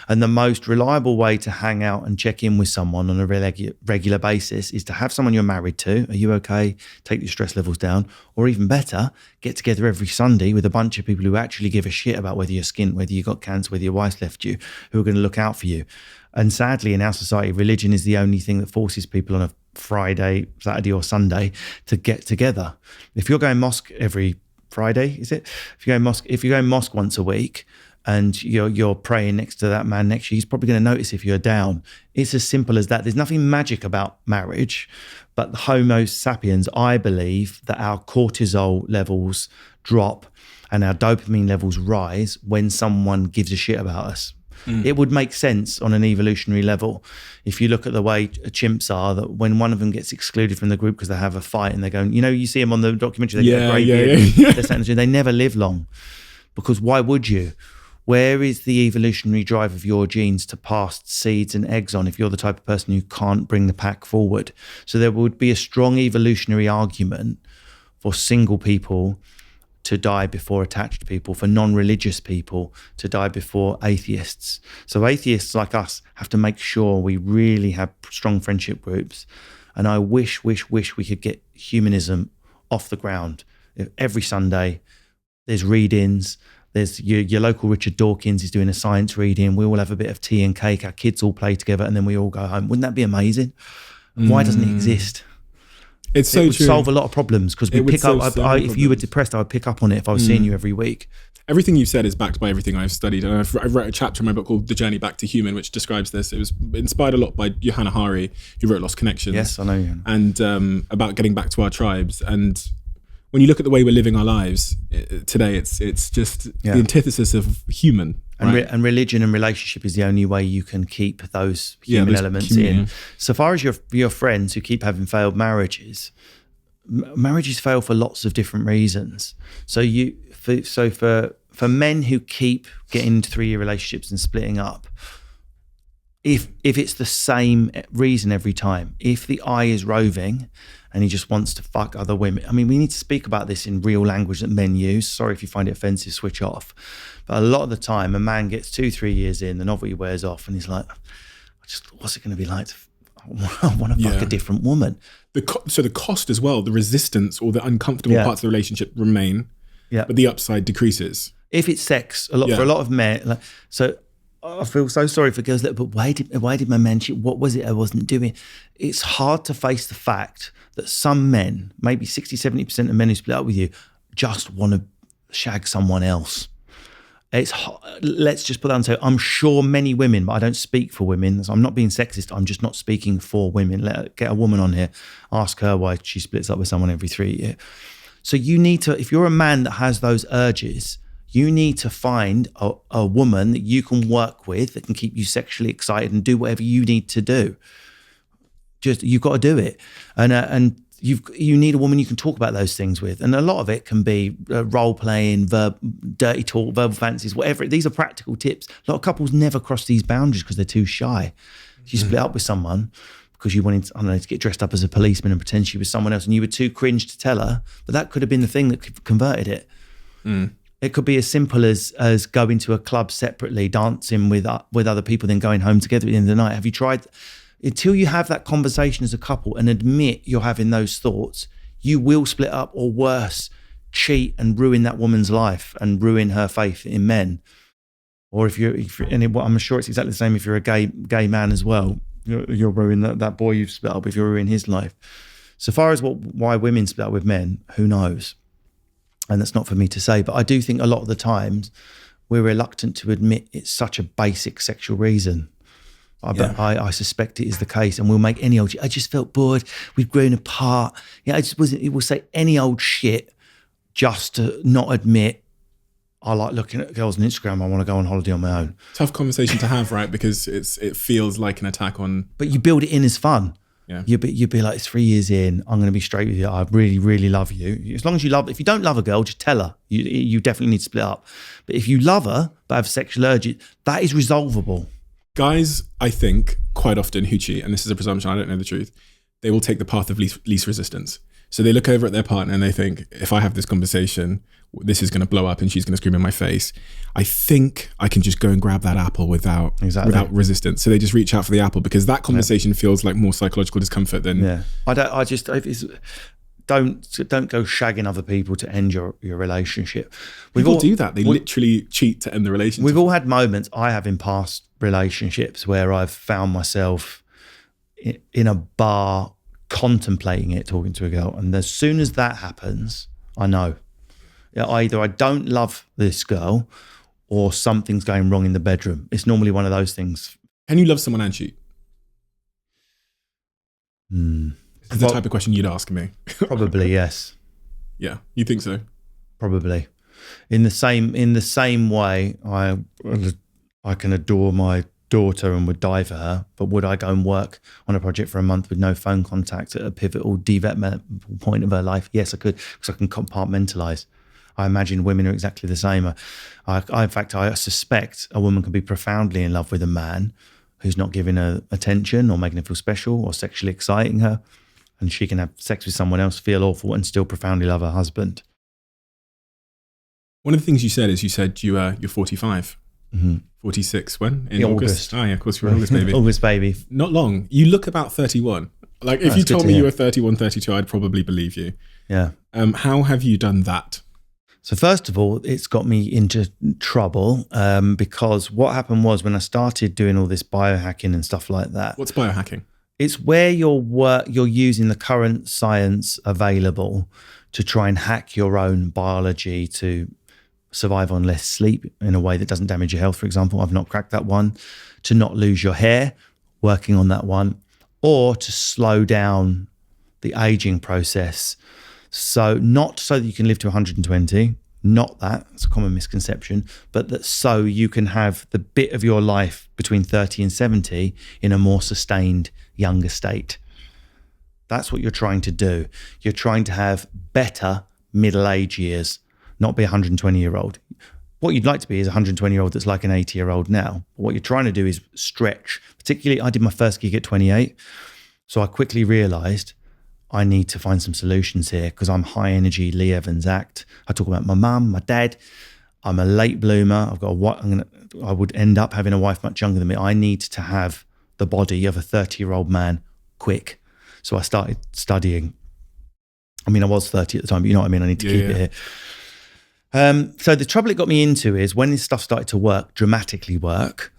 And the most reliable way to hang out and check in with someone on a regular basis is to have someone you're married to. Are you okay? Take your stress levels down. Or even better, get together every Sunday with a bunch of people who actually give a shit about whether you're skint, whether you got cancer, whether your wife's left you, who are going to look out for you. And sadly, in our society, religion is the only thing that forces people on a Friday, Saturday or Sunday to get together. If you're going mosque every Friday, is it? If you're going mosque once a week and you're praying next to that man next to you, he's probably going to notice if you're down. It's as simple as that. There's nothing magic about marriage, but the Homo sapiens, I believe that our cortisol levels drop and our dopamine levels rise when someone gives a shit about us. It would make sense on an evolutionary level. If you look at the way chimps are, that when one of them gets excluded from the group because they have a fight and they're going, you see them on the documentary, they get a grey beard. They never live long. Because why would you? Where is the evolutionary drive of your genes to pass seeds and eggs on if you're the type of person who can't bring the pack forward? So there would be a strong evolutionary argument for single people to die before attached people, for non-religious people to die before atheists. So atheists like us have to make sure we really have strong friendship groups. And I wish we could get humanism off the ground. Every Sunday, there's readings. There's your local Richard Dawkins is doing a science reading. We all have a bit of tea and cake. Our kids all play together and then we all go home. Wouldn't that be amazing? Why doesn't it exist? It would solve a lot of problems because we pick up. If you were depressed, I would pick up on it if I was seeing you every week. Everything you've said is backed by everything I've studied. And I've wrote a chapter in my book called The Journey Back to Human, which describes this. It was inspired a lot by Johanna Hari, who wrote Lost Connections. Yes, I know you. And about getting back to our tribes. And when you look at the way we're living our lives today, it's just the antithesis of human. Right? And religion and relationship is the only way you can keep those human elements in. So far as your friends who keep having failed marriages, marriages fail for lots of different reasons. So for men who keep getting into 3-year relationships and splitting up, if it's the same reason every time, if the eye is roving and he just wants to fuck other women. I mean, we need to speak about this in real language that men use. Sorry if you find it offensive, switch off. But a lot of the time, a man gets 2-3 years in, the novelty wears off, and he's like, what's it going to be like? I want to fuck a different woman. So the cost as well, the resistance or the uncomfortable parts of the relationship remain, but the upside decreases. If it's sex, for a lot of men, so I feel so sorry for girls that, but why did my man cheat? What was it I wasn't doing? It's hard to face the fact that some men, maybe 60-70% of men who split up with you, just want to shag someone else. Let's just put that on. So I'm sure many women, but I don't speak for women. So I'm not being sexist. I'm just not speaking for women. Get a woman on here, ask her why she splits up with someone every 3 years. So you need to, if you're a man that has those urges, you need to find a woman that you can work with that can keep you sexually excited and do whatever you need to do. You've got to do it. And you need a woman you can talk about those things with. And a lot of it can be role playing, dirty talk, verbal fantasies, whatever. These are practical tips. A lot of couples never cross these boundaries because they're too shy. You split up with someone because you wanted, to get dressed up as a policeman and pretend she was someone else and you were too cringe to tell her, but that could have been the thing that converted it. It could be as simple as going to a club separately, dancing with other people, then going home together at the end of the night. Have you tried? Until you have that conversation as a couple and admit you're having those thoughts, you will split up or worse, cheat and ruin that woman's life and ruin her faith in men. Or I'm sure it's exactly the same if you're a gay man as well. You'll ruin that boy you've split up with, you'll ruin his life. So far as why women split up with men, who knows? And that's not for me to say, but I do think a lot of the times we're reluctant to admit it's such a basic sexual reason. I suspect it is the case, and we'll make any old shit. I just felt bored. We've grown apart. Yeah, it will say any old shit just to not admit I like looking at girls on Instagram. I want to go on holiday on my own. Tough conversation to have, right? Because it feels like an attack on. But you build it in as fun. Yeah. You'd be like, 3 years in, I'm going to be straight with you. I really, really love you. As long as you love, if you don't love a girl, just tell her. You definitely need to split up. But if you love her but have sexual urges, that is resolvable. Guys, I think quite often who cheat, and this is a presumption, I don't know the truth, they will take the path of least resistance. So they look over at their partner and they think, if I have this conversation, this is going to blow up and she's going to scream in my face. I think I can just go and grab that apple without resistance. So they just reach out for the apple because that conversation feels like more psychological discomfort than. Yeah, don't go shagging other people to end your relationship. People do that. They literally cheat to end the relationship. We've all had moments, I have in past relationships, where I've found myself in a bar contemplating it, talking to a girl. And as soon as that happens, I know. Either I don't love this girl or something's going wrong in the bedroom. It's normally one of those things. Can you love someone and cheat? That's the type of question you'd ask me. Probably, yes. Yeah, you think so? Probably. In the same way, I can adore my daughter and would die for her, but would I go and work on a project for a month with no phone contact at a pivotal developmental point of her life? Yes, I could, because I can compartmentalize. I imagine women are exactly the same. In fact, I suspect a woman can be profoundly in love with a man who's not giving her attention or making her feel special or sexually exciting her, and she can have sex with someone else, feel awful, and still profoundly love her husband. One of the things you said is you're 45. Mm-hmm. 46 when? In August. Oh yeah, of course you're August baby. August baby. Not long. You look about 31. Like if you told me you were 31, 32, I'd probably believe you. Yeah. How have you done that? So first of all, it's got me into trouble because what happened was when I started doing all this biohacking and stuff like that. What's biohacking? It's where you're using the current science available to try and hack your own biology to survive on less sleep in a way that doesn't damage your health, for example. I've not cracked that one. To not lose your hair, working on that one, or to slow down the aging process. So not so that you can live to 120, not that, it's a common misconception, but that so you can have the bit of your life between 30 and 70 in a more sustained younger state. That's what you're trying to do. You're trying to have better middle-age years, not be a 120-year-old. What you'd like to be is a 120-year-old that's like an 80-year-old now. But what you're trying to do is stretch. Particularly, I did my first gig at 28. So I quickly realized I need to find some solutions here because I'm high energy, Lee Evans act. I talk about my mum, my dad. I'm a late bloomer. I would end up having a wife much younger than me. I need to have the body of a 30-year-old man quick. So I started studying. I mean, I was 30 at the time, but you know what I mean? I need to keep it here. So the trouble it got me into is when this stuff started to work, dramatically work,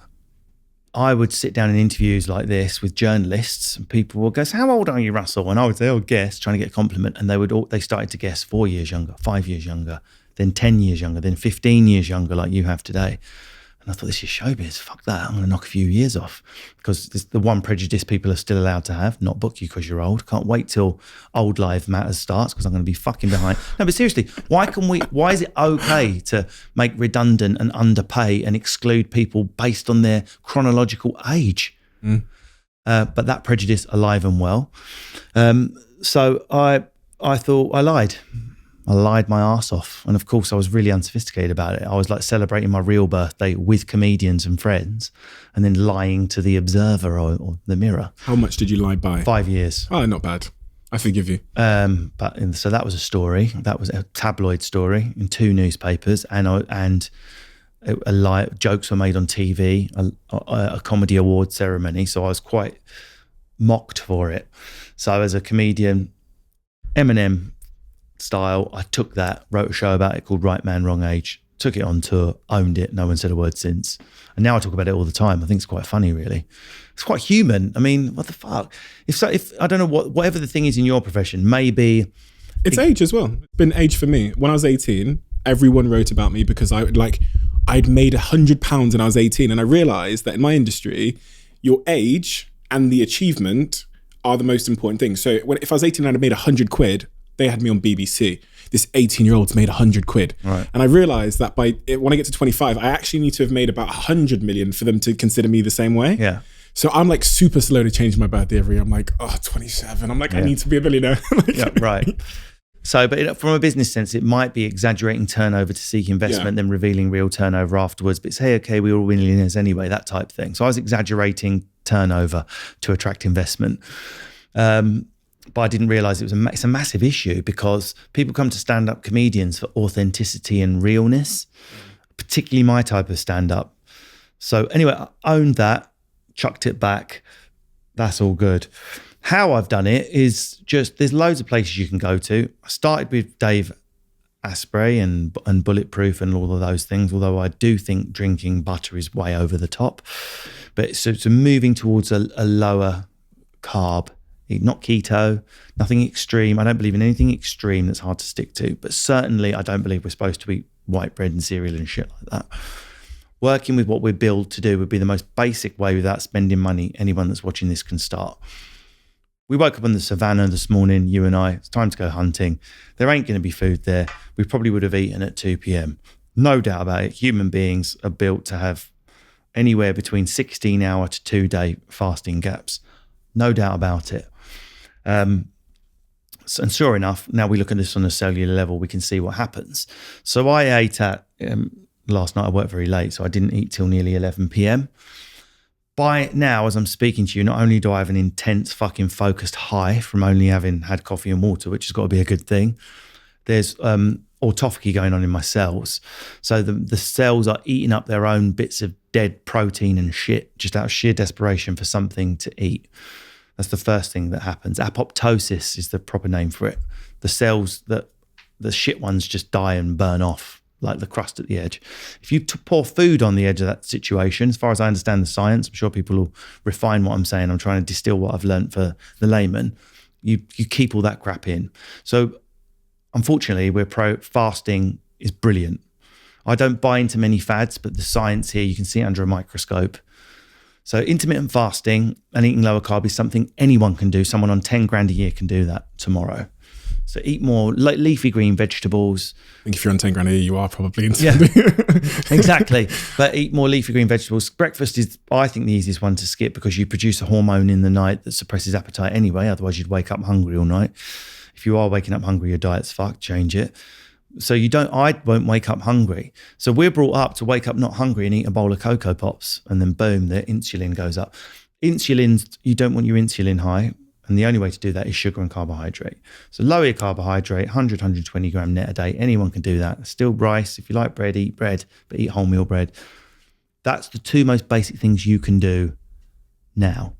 I would sit down in interviews like this with journalists and people would go, so how old are you, Russell? And I would say, oh, guess, trying to get a compliment. And they started to guess 4 years younger, 5 years younger, then 10 years younger, then 15 years younger like you have today. And I thought, this is showbiz. Fuck that. I'm going to knock a few years off because it's the one prejudice people are still allowed to have, not book you because you're old. Can't wait till Old Live Matters starts because I'm going to be fucking behind. No, but seriously, why is it okay to make redundant and underpay and exclude people based on their chronological age? But that prejudice alive and well. So I thought I lied. I lied my arse off. And of course, I was really unsophisticated about it. I was like celebrating my real birthday with comedians and friends and then lying to the Observer or the Mirror. How much did you lie by? 5 years. Oh, not bad. I forgive you. So that was a story. That was a tabloid story in 2 newspapers. And jokes were made on TV, a comedy award ceremony. So I was quite mocked for it. So as a comedian, Eminem style, I took that, wrote a show about it called Right Man, Wrong Age, took it on tour, owned it. No one said a word since. And now I talk about it all the time. I think it's quite funny, really. It's quite human. I mean, what the fuck? If I don't know whatever the thing is in your profession, maybe it's age as well. It's been age for me. When I was 18, everyone wrote about me because I'd made £100 when I was 18, and I realized that in my industry, your age and the achievement are the most important things. So if I was 18 and I made 100 quid, they had me on BBC. This 18-year-old's made 100 quid. Right. And I realized that when I get to 25, I actually need to have made about 100 million for them to consider me the same way. Yeah. So I'm like super slow to change my birthday every year. I'm like, 27. I'm like, I need to be a billionaire. Yeah, right. So, but from a business sense, it might be exaggerating turnover to seek investment, then revealing real turnover afterwards. But say, okay, we're all millionaires anyway, that type of thing. So I was exaggerating turnover to attract investment. But I didn't realize it's a massive issue because people come to stand-up comedians for authenticity and realness, particularly my type of stand-up. So anyway, I owned that, chucked it back. That's all good. How I've done it is just, there's loads of places you can go to. I started with Dave Asprey and Bulletproof and all of those things, although I do think drinking butter is way over the top. But so moving towards a lower carb, not keto, nothing extreme. I don't believe in anything extreme that's hard to stick to, but certainly I don't believe we're supposed to eat white bread and cereal and shit like that. Working with what we're built to do would be the most basic way without spending money anyone that's watching this can start. We woke up on the savannah this morning, you and I. It's time to go hunting. There ain't going to be food there. We probably would have eaten at 2 p.m. No doubt about it. Human beings are built to have anywhere between 16-hour to 2-day fasting gaps. No doubt about it. And sure enough, now we look at this on a cellular level, we can see what happens. So I ate at, last night I worked very late, so I didn't eat till nearly 11 p.m. By now, as I'm speaking to you, not only do I have an intense fucking focused high from only having had coffee and water, which has got to be a good thing, there's autophagy going on in my cells. So the cells are eating up their own bits of dead protein and shit just out of sheer desperation for something to eat. That's the first thing that happens. Apoptosis is the proper name for it. The cells the shit ones just die and burn off, like the crust at the edge. If you pour food on the edge of that situation, as far as I understand the science, I'm sure people will refine what I'm saying. I'm trying to distill what I've learned for the layman. You keep all that crap in. So unfortunately, fasting is brilliant. I don't buy into many fads, but the science here, you can see it under a microscope. So intermittent fasting and eating lower carb is something anyone can do. Someone on 10 grand a year can do that tomorrow. So eat more leafy green vegetables. I think if you're on 10 grand a year, you are probably into Exactly. But eat more leafy green vegetables. Breakfast is, I think, the easiest one to skip because you produce a hormone in the night that suppresses appetite anyway. Otherwise, you'd wake up hungry all night. If you are waking up hungry, your diet's fucked, change it. So I won't wake up hungry. So we're brought up to wake up not hungry and eat a bowl of Cocoa Pops, and then boom, the insulin goes up. You don't want your insulin high, and the only way to do that is sugar and carbohydrate. So lower your carbohydrate, 100, 120 gram net a day. Anyone can do that. Still rice. If you like bread, eat bread, but eat wholemeal bread. That's the two most basic things you can do now.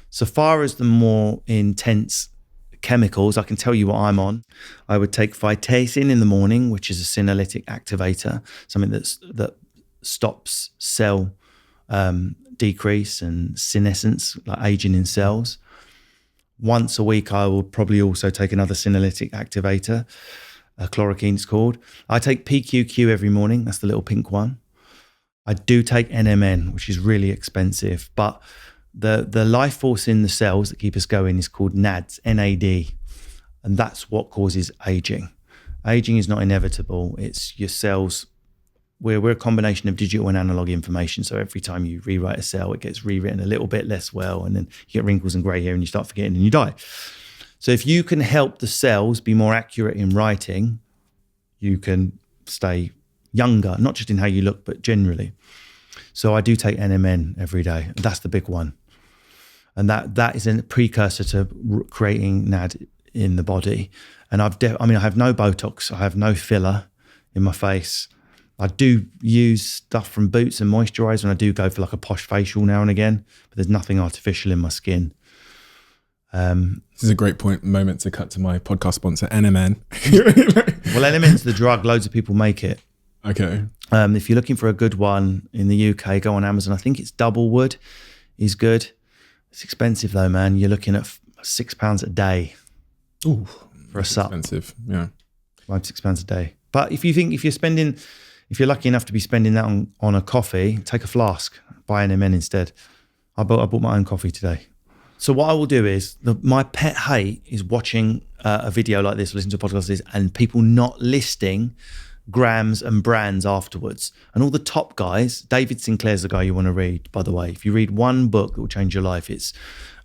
So far as the more intense chemicals, I can tell you what I'm on. I would take phytacin in the morning, which is a senolytic activator, something that stops cell decrease and senescence, like aging in cells. Once a week, I will probably also take another senolytic activator, chloroquine it's called. I take PQQ every morning. That's the little pink one. I do take NMN, which is really expensive, but the life force in the cells that keep us going is called NADs, N-A-D, and that's what causes aging. Aging is not inevitable. It's your cells. We're a combination of digital and analog information. So every time you rewrite a cell, it gets rewritten a little bit less well, and then you get wrinkles and grey hair and you start forgetting and you die. So if you can help the cells be more accurate in writing, you can stay younger, not just in how you look, but generally. So I do take NMN every day. That's the big one. And that is a precursor to creating NAD in the body. And I have no Botox. I have no filler in my face. I do use stuff from Boots and moisturizer, and I do go for like a posh facial now and again, but there's nothing artificial in my skin. This is a great moment to cut to my podcast sponsor, NMN. Well, NMN's the drug. Loads of people make it. Okay. If you're looking for a good one in the UK, go on Amazon. I think it's Double Wood is good. It's expensive though, man. You're looking at £6 a day. Ooh, for a sup. Expensive. Yeah. £5-6 a day. But if you're lucky enough to be spending that on a coffee, take a flask, buy an MN instead. I bought my own coffee today. So what I will do is, my pet hate is watching a video like this, listening to a podcast like this, and people not listing grams and brands afterwards. And all the top guys, David Sinclair's the guy you want to read, by the way. If you read one book that will change your life, it's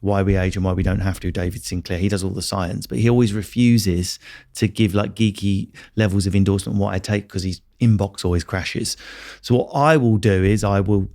Why We Age and Why We Don't Have to, David Sinclair. He does all the science, but he always refuses to give like geeky levels of endorsement on what I take because his inbox always crashes. So what I will do is I will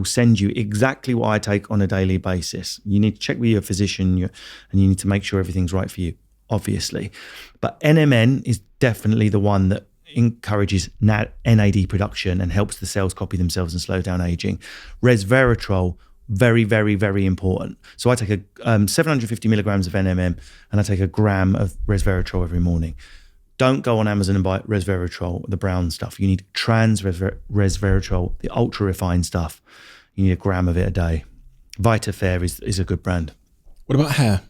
send you exactly what I take on a daily basis. You need to check with your physician and you need to make sure everything's right for you, obviously. But NMN is definitely the one that encourages NAD production and helps the cells copy themselves and slow down aging. Resveratrol, very, very, very important. So I take 750 milligrams of NMN and I take a gram of resveratrol every morning. Don't go on Amazon and buy resveratrol, the brown stuff. You need trans resveratrol, the ultra refined stuff. You need a gram of it a day. VitaFair is a good brand. What about hair?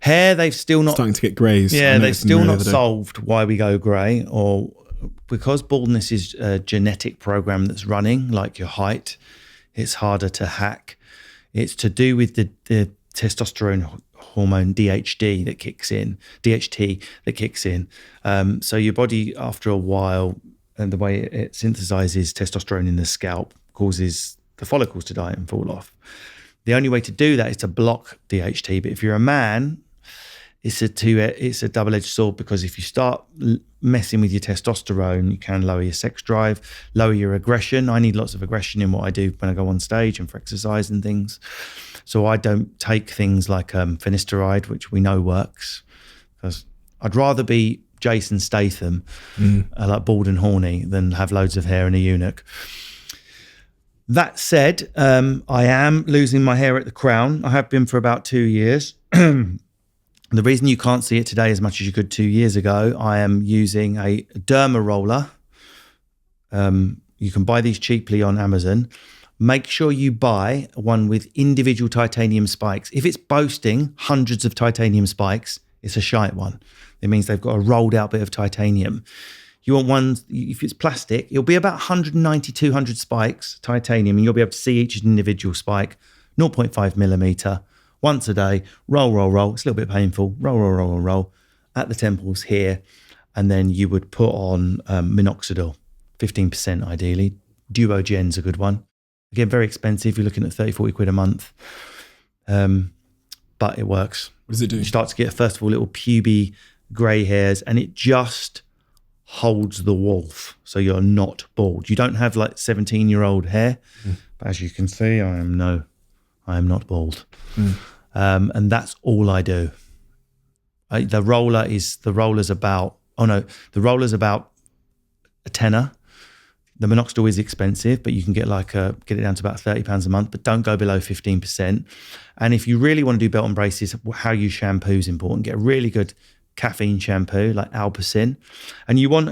Hair, they've still not... Starting to get greys. Yeah, they've still not solved why we go grey, or because baldness is a genetic program that's running, like your height, it's harder to hack. It's to do with the testosterone hormone DHT that kicks in. So your body, after a while, and the way it synthesizes testosterone in the scalp causes the follicles to die and fall off. The only way to do that is to block DHT. But if you're a man, it's a double-edged sword, because if you start messing with your testosterone, you can lower your sex drive, lower your aggression. I need lots of aggression in what I do when I go on stage and for exercise and things. So I don't take things like finasteride, which we know works, because I'd rather be Jason Statham, like bald and horny, than have loads of hair and a eunuch. That said, I am losing my hair at the crown. I have been for about 2 years. The reason you can't see it today as much as you could 2 years ago, I am using a derma roller. You can buy these cheaply on Amazon. Make sure you buy one with individual titanium spikes. If it's boasting hundreds of titanium spikes, it's a shite one. It means they've got a rolled out bit of titanium. You want one, if it's plastic, it'll be about 190, 200 spikes, titanium, and you'll be able to see each individual spike, 0.5 millimeter, once a day, roll, roll, roll. It's a little bit painful. Roll, roll, roll, roll at the temples here. And then you would put on minoxidil, 15% ideally. Duogen's a good one. Again, very expensive. You're looking at 30, 40 quid a month. But it works. What does it do? You start to get, first of all, little puby grey hairs, and it just holds the wolf. So you're not bald. You don't have like 17-year-old hair. But as you can see, I am not bald. And that's all I do. The roller's about a tenner. The minoxidil is expensive, but you can get it down to about £30 a month, but don't go below 15%. And if you really want to do belt and braces, how you shampoo is important. Get a really good caffeine shampoo like Alpecin. And you want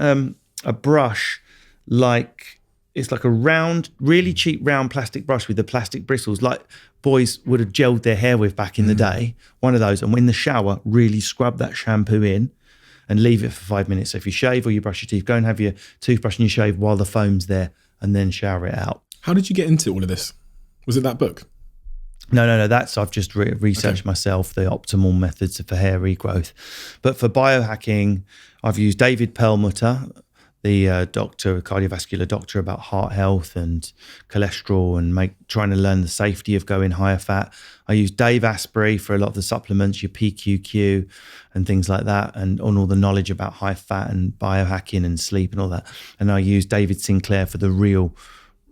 a brush it's like a round, really cheap round plastic brush with the plastic bristles, like boys would have gelled their hair with back in the day. One of those. And in the shower, really scrub that shampoo in and leave it for 5 minutes. So if you shave or you brush your teeth, go and have your toothbrush and you shave while the foam's there and then shower it out. How did you get into all of this? Was it that book? No. I've just researched myself the optimal methods for hair regrowth. But for biohacking, I've used David Perlmutter, the cardiovascular doctor, about heart health and cholesterol and trying to learn the safety of going higher fat. I use Dave Asprey for a lot of the supplements, your PQQ and things like that, and on all the knowledge about high fat and biohacking and sleep and all that. And I use David Sinclair for the real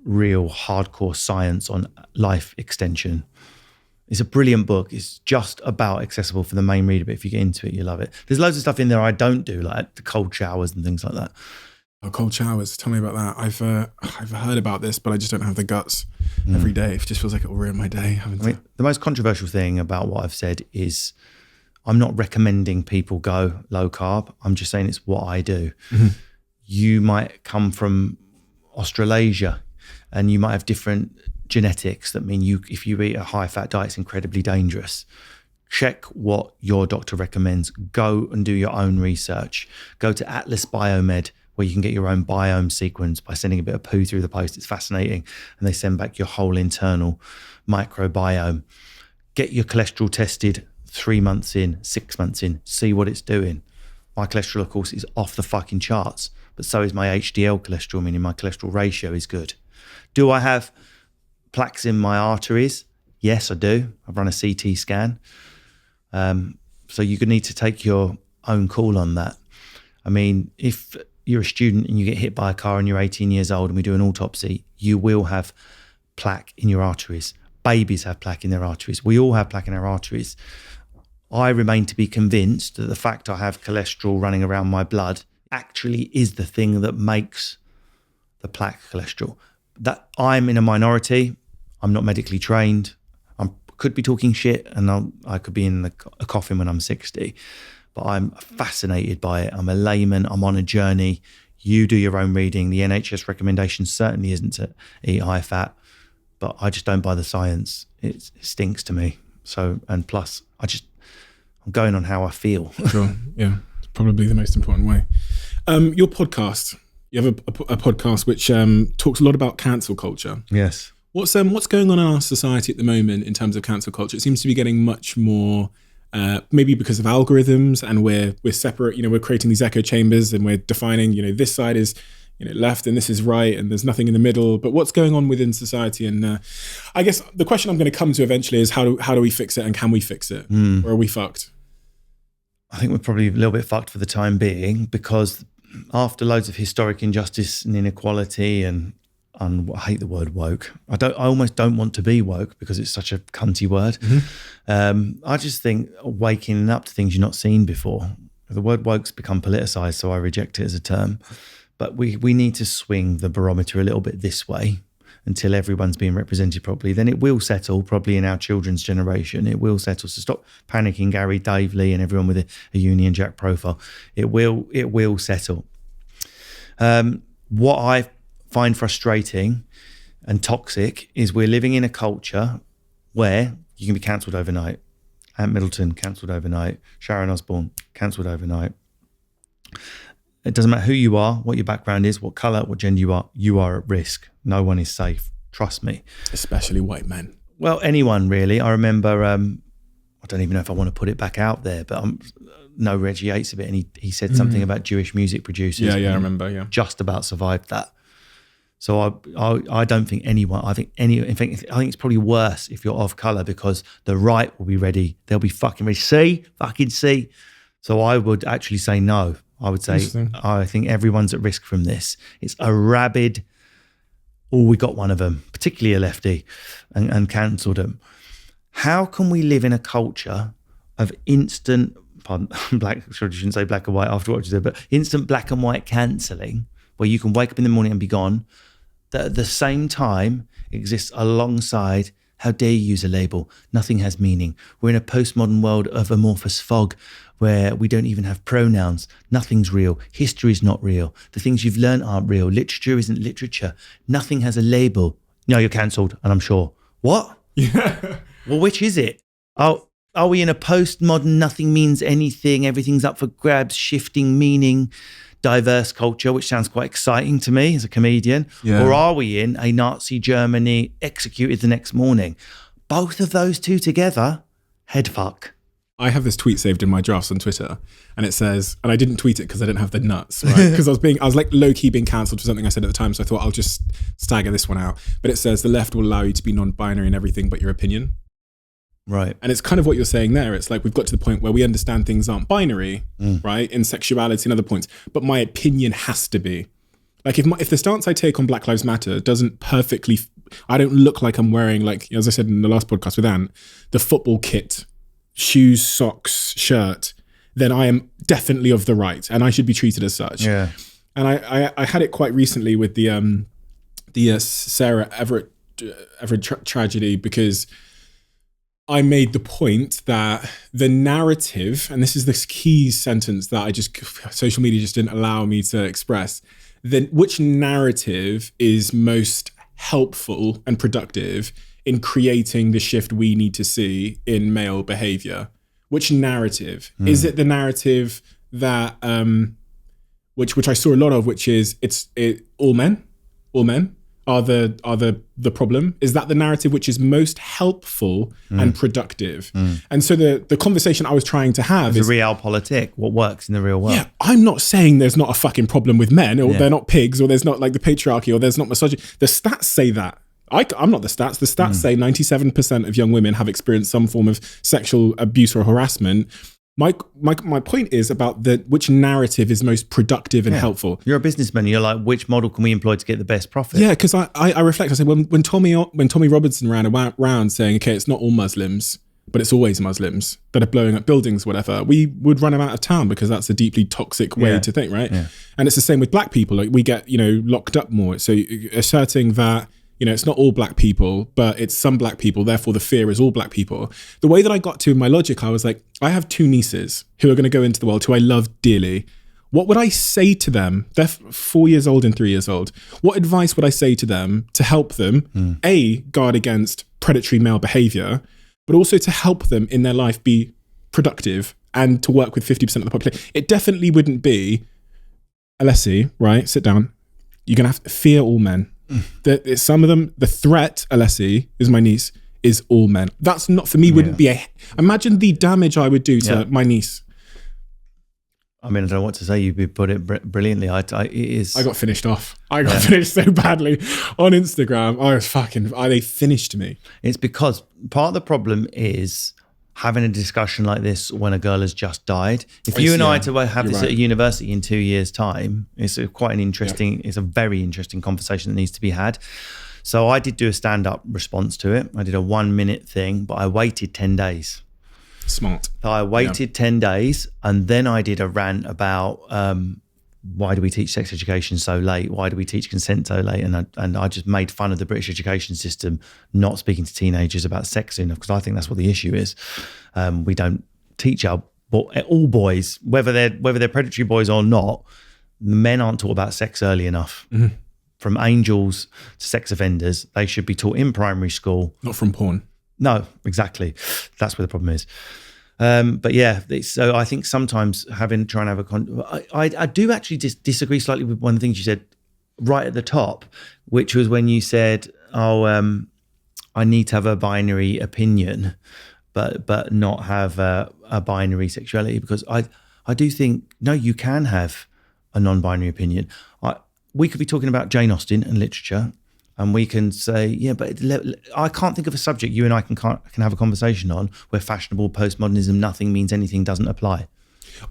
hardcore science on life extension. It's a brilliant book. It's just about accessible for the main reader, but if you get into it, you love it. There's loads of stuff in there I don't do, like the cold showers and things like that. Oh, cold showers. Tell me about that. I've heard about this, but I just don't have the guts every day. It just feels like it will ruin my day. The most controversial thing about what I've said is I'm not recommending people go low carb. I'm just saying it's what I do. you might come from Australasia and you might have different genetics that mean if you eat a high fat diet, it's incredibly dangerous. Check what your doctor recommends. Go and do your own research. Go to Atlas Biomed, where you can get your own biome sequence by sending a bit of poo through the post. It's fascinating. And they send back your whole internal microbiome. Get your cholesterol tested 3 months in, 6 months in, see what it's doing. My cholesterol, of course, is off the fucking charts, but so is my HDL cholesterol, meaning my cholesterol ratio is good. Do I have plaques in my arteries? Yes, I do. I've run a CT scan. So you're going to need to take your own call on that. I mean, if you're a student and you get hit by a car and you're 18 years old and we do an autopsy, you will have plaque in your arteries. Babies have plaque in their arteries. We all have plaque in our arteries. I remain to be convinced that the fact I have cholesterol running around my blood actually is the thing that makes the plaque cholesterol. That I'm in a minority. I'm not medically trained. Could be talking shit, and I could be in a coffin when I'm 60, but I'm fascinated by it. I'm a layman. I'm on a journey. You do your own reading. The NHS recommendation certainly isn't to eat high fat, but I just don't buy the science. It stinks to me. So, and plus, I'm going on how I feel. Sure, yeah, it's probably the most important way. Your podcast, you have a podcast which talks a lot about cancel culture. Yes. What's going on in our society at the moment in terms of cancel culture? It seems to be getting much more, maybe because of algorithms, and we're separate. We're creating these echo chambers, and we're defining, this side is, left and this is right, and there's nothing in the middle. But what's going on within society? And I guess the question I'm going to come to eventually is how do we fix it, and can we fix it, or are we fucked? I think we're probably a little bit fucked for the time being, because after loads of historic injustice and inequality and I hate the word woke. I almost don't want to be woke because it's such a cunty word. Mm-hmm. I just think waking up to things you've not seen before. The word woke's become politicized, so I reject it as a term. But we need to swing the barometer a little bit this way until everyone's being represented properly. Then it will settle, probably in our children's generation. It will settle. So stop panicking, Gary, Dave Lee, and everyone with a Union Jack profile. It will settle. What I find frustrating and toxic is we're living in a culture where you can be cancelled overnight. Ant Middleton, cancelled overnight. Sharon Osbourne, cancelled overnight. It doesn't matter who you are, what your background is, what colour, what gender you are at risk. No one is safe. Trust me. Especially white men. Well, anyone really. I remember, I don't even know if I want to put it back out there, but no, Reggie Yates of it, and he said something about Jewish music producers. Yeah, I remember, yeah. Just about survived that. So I don't think anyone, I think it's probably worse if you're of colour, because the right will be ready. They'll be fucking ready. See. So I would actually say no. I would say, I think everyone's at risk from this. It's a rabid, we got one of them, particularly a lefty, and cancelled them. How can we live in a culture of instant, shouldn't say black and white after what you said, but instant black and white cancelling, where you can wake up in the morning and be gone, that at the same time exists alongside, how dare you use a label? Nothing has meaning. We're in a postmodern world of amorphous fog where we don't even have pronouns. Nothing's real. History is not real. The things you've learned aren't real. Literature isn't literature. Nothing has a label. No, you're cancelled, and I'm sure. What? Yeah. Well, which is it? Oh, are we in a postmodern, nothing means anything, everything's up for grabs, shifting meaning, diverse culture, which sounds quite exciting to me as a comedian? Yeah. Or are we in a Nazi Germany executed the next morning? Both of those two together, head fuck. I have this tweet saved in my drafts on Twitter, and it says, and I didn't tweet it because I didn't have the nuts, right? Because I was like low-key being cancelled for something I said at the time, so I thought I'll just stagger this one out. But it says, the left will allow you to be non-binary in everything but your opinion. Right. And it's kind of what you're saying there. It's like we've got to the point where we understand things aren't binary, right? In sexuality and other points, but my opinion has to be. Like if the stance I take on Black Lives Matter doesn't perfectly, I don't look like I'm wearing, like, as I said in the last podcast with Ant, the football kit, shoes, socks, shirt, then I am definitely of the right and I should be treated as such. Yeah. And I had it quite recently with the Sarah Everett tragedy, because I made the point that the narrative, and this is this key sentence that social media just didn't allow me to express, then which narrative is most helpful and productive in creating the shift we need to see in male behavior? Which narrative? Is it the narrative that, which I saw a lot of, which is all men are the problem? Is that the narrative which is most helpful and productive? And so the conversation I was trying to have is the realpolitik, what works in the real world. Yeah, I'm not saying there's not a fucking problem with men, or they're not pigs, or there's not like the patriarchy, or there's not misogyny. The stats say that. I'm not the stats. The stats say 97% of young women have experienced some form of sexual abuse or harassment. My point is about which narrative is most productive and helpful. You're a businessman. You're like, which model can we employ to get the best profit? Yeah, because I reflect. I say when Tommy Robertson ran around saying, okay, it's not all Muslims, but it's always Muslims that are blowing up buildings, whatever, we would run them out of town because that's a deeply toxic way to think, right? Yeah. And it's the same with black people. Like we get locked up more. So asserting that it's not all black people, but it's some black people, therefore the fear is all black people. The way that I got to in my logic, I was like, I have two nieces who are going to go into the world, who I love dearly. What would I say to them? They're 4 years old and 3 years old. What advice would I say to them to help them, A, guard against predatory male behavior, but also to help them in their life be productive and to work with 50% of the population? It definitely wouldn't be, Alessi, right? Sit down. You're going to have to fear all men. Some of them, the threat, Alessi, is my niece, is all men. That's not, for me, wouldn't be imagine the damage I would do to my niece. I mean, I don't know what to say. You put it brilliantly. I got finished off. I got finished so badly on Instagram. They finished me. It's because part of the problem is having a discussion like this when a girl has just died. If you and I to have this at a university in 2 years' time, it's it's a very interesting conversation that needs to be had. So I did do a stand-up response to it. I did a 1 minute thing, but I waited 10 days. Smart. I waited 10 days and then I did a rant about why do we teach sex education so late? Why do we teach consent so late? And I just made fun of the British education system not speaking to teenagers about sex enough, because I think that's what the issue is. We don't teach all boys, whether they're predatory boys or not, men aren't taught about sex early enough. Mm-hmm. From angels to sex offenders, they should be taught in primary school. Not from porn. No, exactly. That's where the problem is. But yeah, so I think sometimes I do actually disagree slightly with one of the things you said right at the top, which was when you said, I need to have a binary opinion, but not have a binary sexuality, because I do think, no, you can have a non-binary opinion. We could be talking about Jane Austen and literature, and we can say, yeah, but I can't think of a subject you and I can have a conversation on where fashionable postmodernism, nothing means anything, doesn't apply.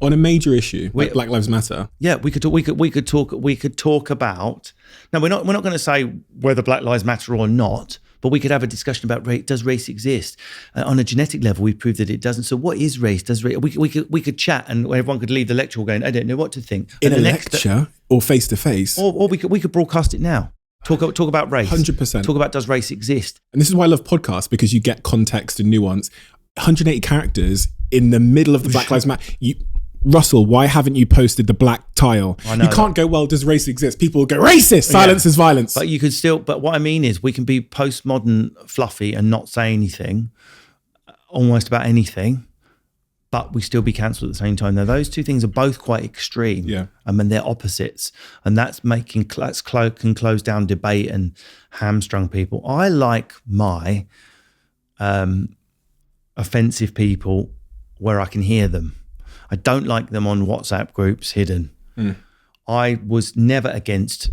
On a major issue, like Black Lives Matter. Yeah, we could talk about. Now we're not going to say whether Black Lives Matter or not, but we could have a discussion about does race exist? On a genetic level, we've proved that it doesn't. So what is race? We could chat, and everyone could leave the lecture going, I don't know what to think. In a lecture or face to face, or we could broadcast it now. Talk about race. 100%. Talk about, does race exist? And this is why I love podcasts, because you get context and nuance. 180 characters in the middle of the Black Lives Matter. Russell, why haven't you posted the black tile? You can't go, well, does race exist? People will go, racist, silence is violence. But you could still, but what I mean is we can be postmodern fluffy and not say anything, almost about anything, but we still be cancelled at the same time. Now, those two things are both quite extreme. Yeah. I mean, they're opposites. And that's can close down debate and hamstrung people. I like my offensive people where I can hear them. I don't like them on WhatsApp groups hidden. I was never against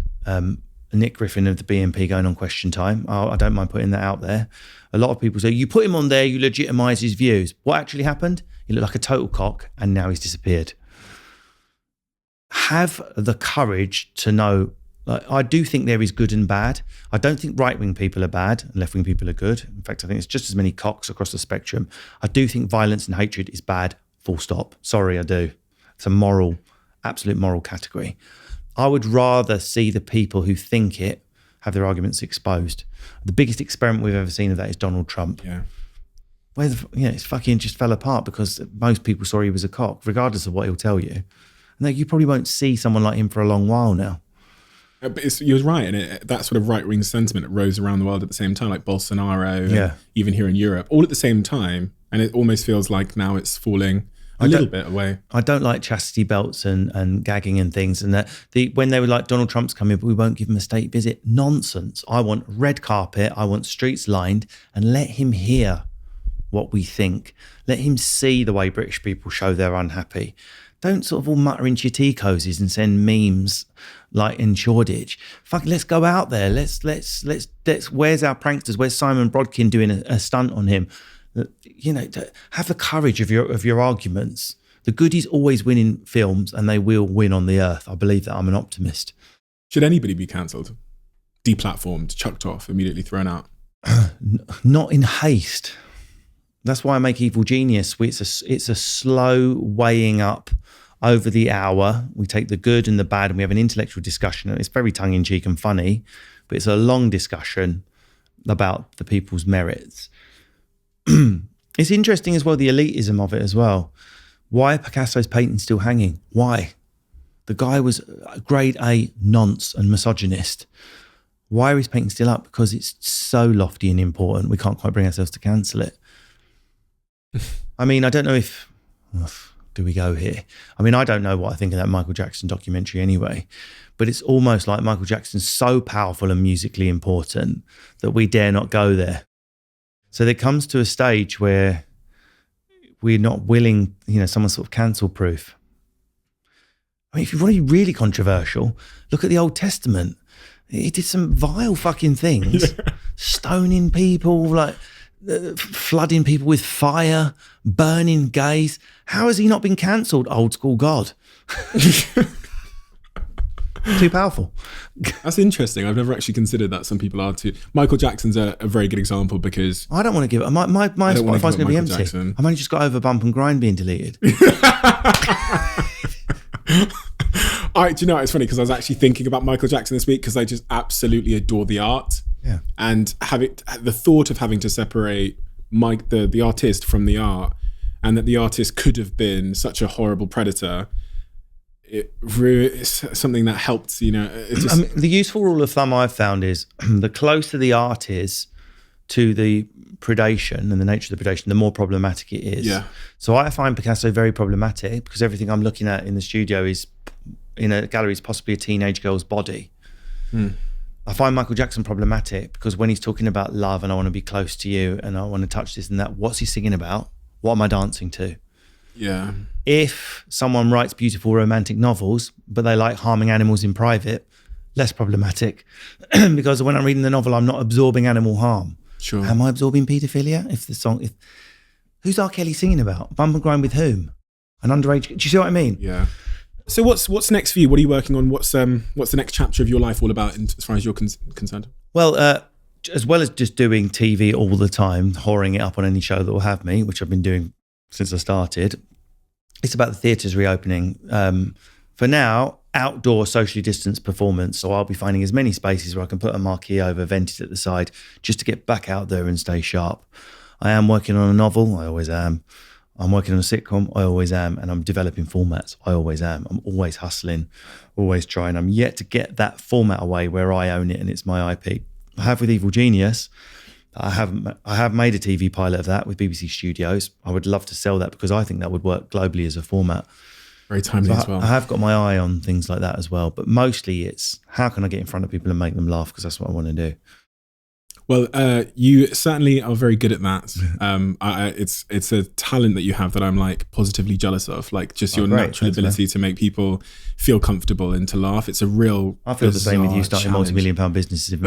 Nick Griffin of the BNP going on Question Time. I don't mind putting that out there. A lot of people say, you put him on there, you legitimise his views. What actually happened? He looked like a total cock and now he's disappeared. Have the courage to know, I do think there is good and bad. I don't think right-wing people are bad and left-wing people are good. In fact, I think it's just as many cocks across the spectrum. I do think violence and hatred is bad, full stop. Sorry, I do. It's a absolute moral category. I would rather see the people who think it have their arguments exposed. The biggest experiment we've ever seen of that is Donald Trump. Yeah. it's fucking just fell apart because most people saw he was a cock, regardless of what he'll tell you. And you probably won't see someone like him for a long while now. But you're right, and that sort of right-wing sentiment rose around the world at the same time, like Bolsonaro, even here in Europe, all at the same time. And it almost feels like now it's falling a little bit away. I don't like chastity belts and gagging and things. And when they were like, Donald Trump's coming, but we won't give him a state visit. Nonsense. I want red carpet. I want streets lined, and let him hear what we think. Let him see the way British people show they're unhappy. Don't sort of all mutter into your tea cozies and send memes like in Shoreditch. Fuck, let's go out there. Let's. Where's our pranksters? Where's Simon Brodkin doing a stunt on him? Have the courage of your arguments. The goodies always win in films, and they will win on the earth. I believe that. I'm an optimist. Should anybody be cancelled, deplatformed, chucked off, immediately thrown out? Not in haste. That's why I make Evil Genius. It's a slow weighing up over the hour. We take the good and the bad, and we have an intellectual discussion. And it's very tongue-in-cheek and funny, but it's a long discussion about the people's merits. It's interesting as well, the elitism of it as well. Why are Picasso's paintings still hanging? Why? The guy was a grade A nonce and misogynist. Why are his paintings still up? Because it's so lofty and important. We can't quite bring ourselves to cancel it. I mean, I don't know if do we go here? I mean, I don't know what I think of that Michael Jackson documentary anyway, but it's almost like Michael Jackson's so powerful and musically important that we dare not go there. So there comes to a stage where we're not willing, someone's sort of cancel proof. I mean, if you want to be really controversial, look at the Old Testament. He did some vile fucking things, stoning people, like flooding people with fire, burning gays. How has he not been cancelled, old school God? Too powerful. That's interesting. I've never actually considered that. Some people are too. Michael Jackson's a very good example because I don't want to give it. My Spotify's going to be empty. Jackson. I've only just got over Bump and Grind being deleted. Do you know, it's funny because I was actually thinking about Michael Jackson this week because I just absolutely adore the art. Yeah. And the thought of having to separate the artist from the art, and that the artist could have been such a horrible predator, it's something that helped, the useful rule of thumb I've found is the closer the art is to the predation and the nature of the predation, the more problematic it is. Yeah. So I find Picasso very problematic because everything I'm looking at in the studio is in a gallery is possibly a teenage girl's body. I find Michael Jackson problematic because when he's talking about love and I want to be close to you and I want to touch this and that, what's he singing about? What am I dancing to? Yeah. If someone writes beautiful romantic novels, but they like harming animals in private, less problematic because when I'm reading the novel, I'm not absorbing animal harm. Sure. Am I absorbing paedophilia? Who's R. Kelly singing about? Bump and Grind with whom? An underage? Do you see what I mean? Yeah. So what's next for you? What are you working on? What's the next chapter of your life all about as far as you're concerned? Well, as well as just doing TV all the time, whoring it up on any show that will have me, which I've been doing since I started, it's about the theatres reopening. For now, outdoor socially distanced performance. So I'll be finding as many spaces where I can put a marquee over, vent it at the side, just to get back out there and stay sharp. I am working on a novel. I always am. I'm working on a sitcom. I always am. And I'm developing formats. I always am. I'm always hustling, always trying. I'm yet to get that format away where I own it and it's my IP. I have with Evil Genius. I have made a TV pilot of that with BBC Studios. I would love to sell that because I think that would work globally as a format. Very timely as well. I have got my eye on things like that as well. But mostly it's how can I get in front of people and make them laugh because that's what I want to do. Well, you certainly are very good at that. It's a talent that you have that I'm like positively jealous of. Like just your natural ability to make people feel comfortable and to laugh. It's a real. I feel the same with you starting multi-million-pound businesses.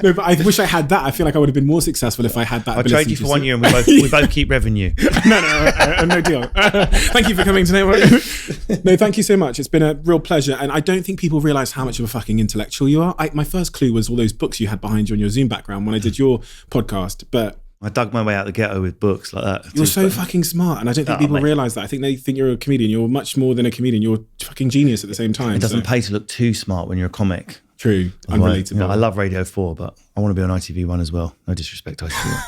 No, but I wish I had that. I feel like I would have been more successful if I had that. I'll trade you for 1 year and we both keep revenue. No deal. Thank you for coming today. No, thank you so much. It's been a real pleasure. And I don't think people realise how much of a fucking intellectual you are. My first clue was all those books you had behind you on your Zoom background when I did your podcast. But I dug my way out the ghetto with books like that. You're so fucking smart. And I don't think people realise that. I think they think you're a comedian. You're much more than a comedian. You're a fucking genius at the same time. It doesn't pay to look too smart when you're a comic. True. Unrelatable. I love Radio 4, but I want to be on ITV1 as well. No disrespect, ITV1.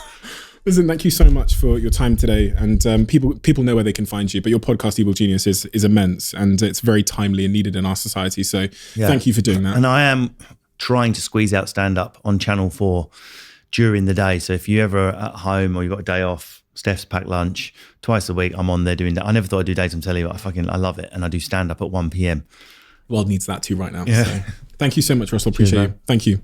Listen, thank you so much for your time today. And people know where they can find you, but your podcast, Evil Genius, is immense, and it's very timely and needed in our society. So thank you for doing that. And I am trying to squeeze out stand-up on Channel 4 during the day. So if you ever at home or you've got a day off, Steph's packed lunch, twice a week, I'm on there doing that. I never thought I'd do daytime telly, but I love it. And I do stand-up at 1 p.m. World needs that too right now. Yeah. So thank you so much, Russell. Appreciate you. Thank you.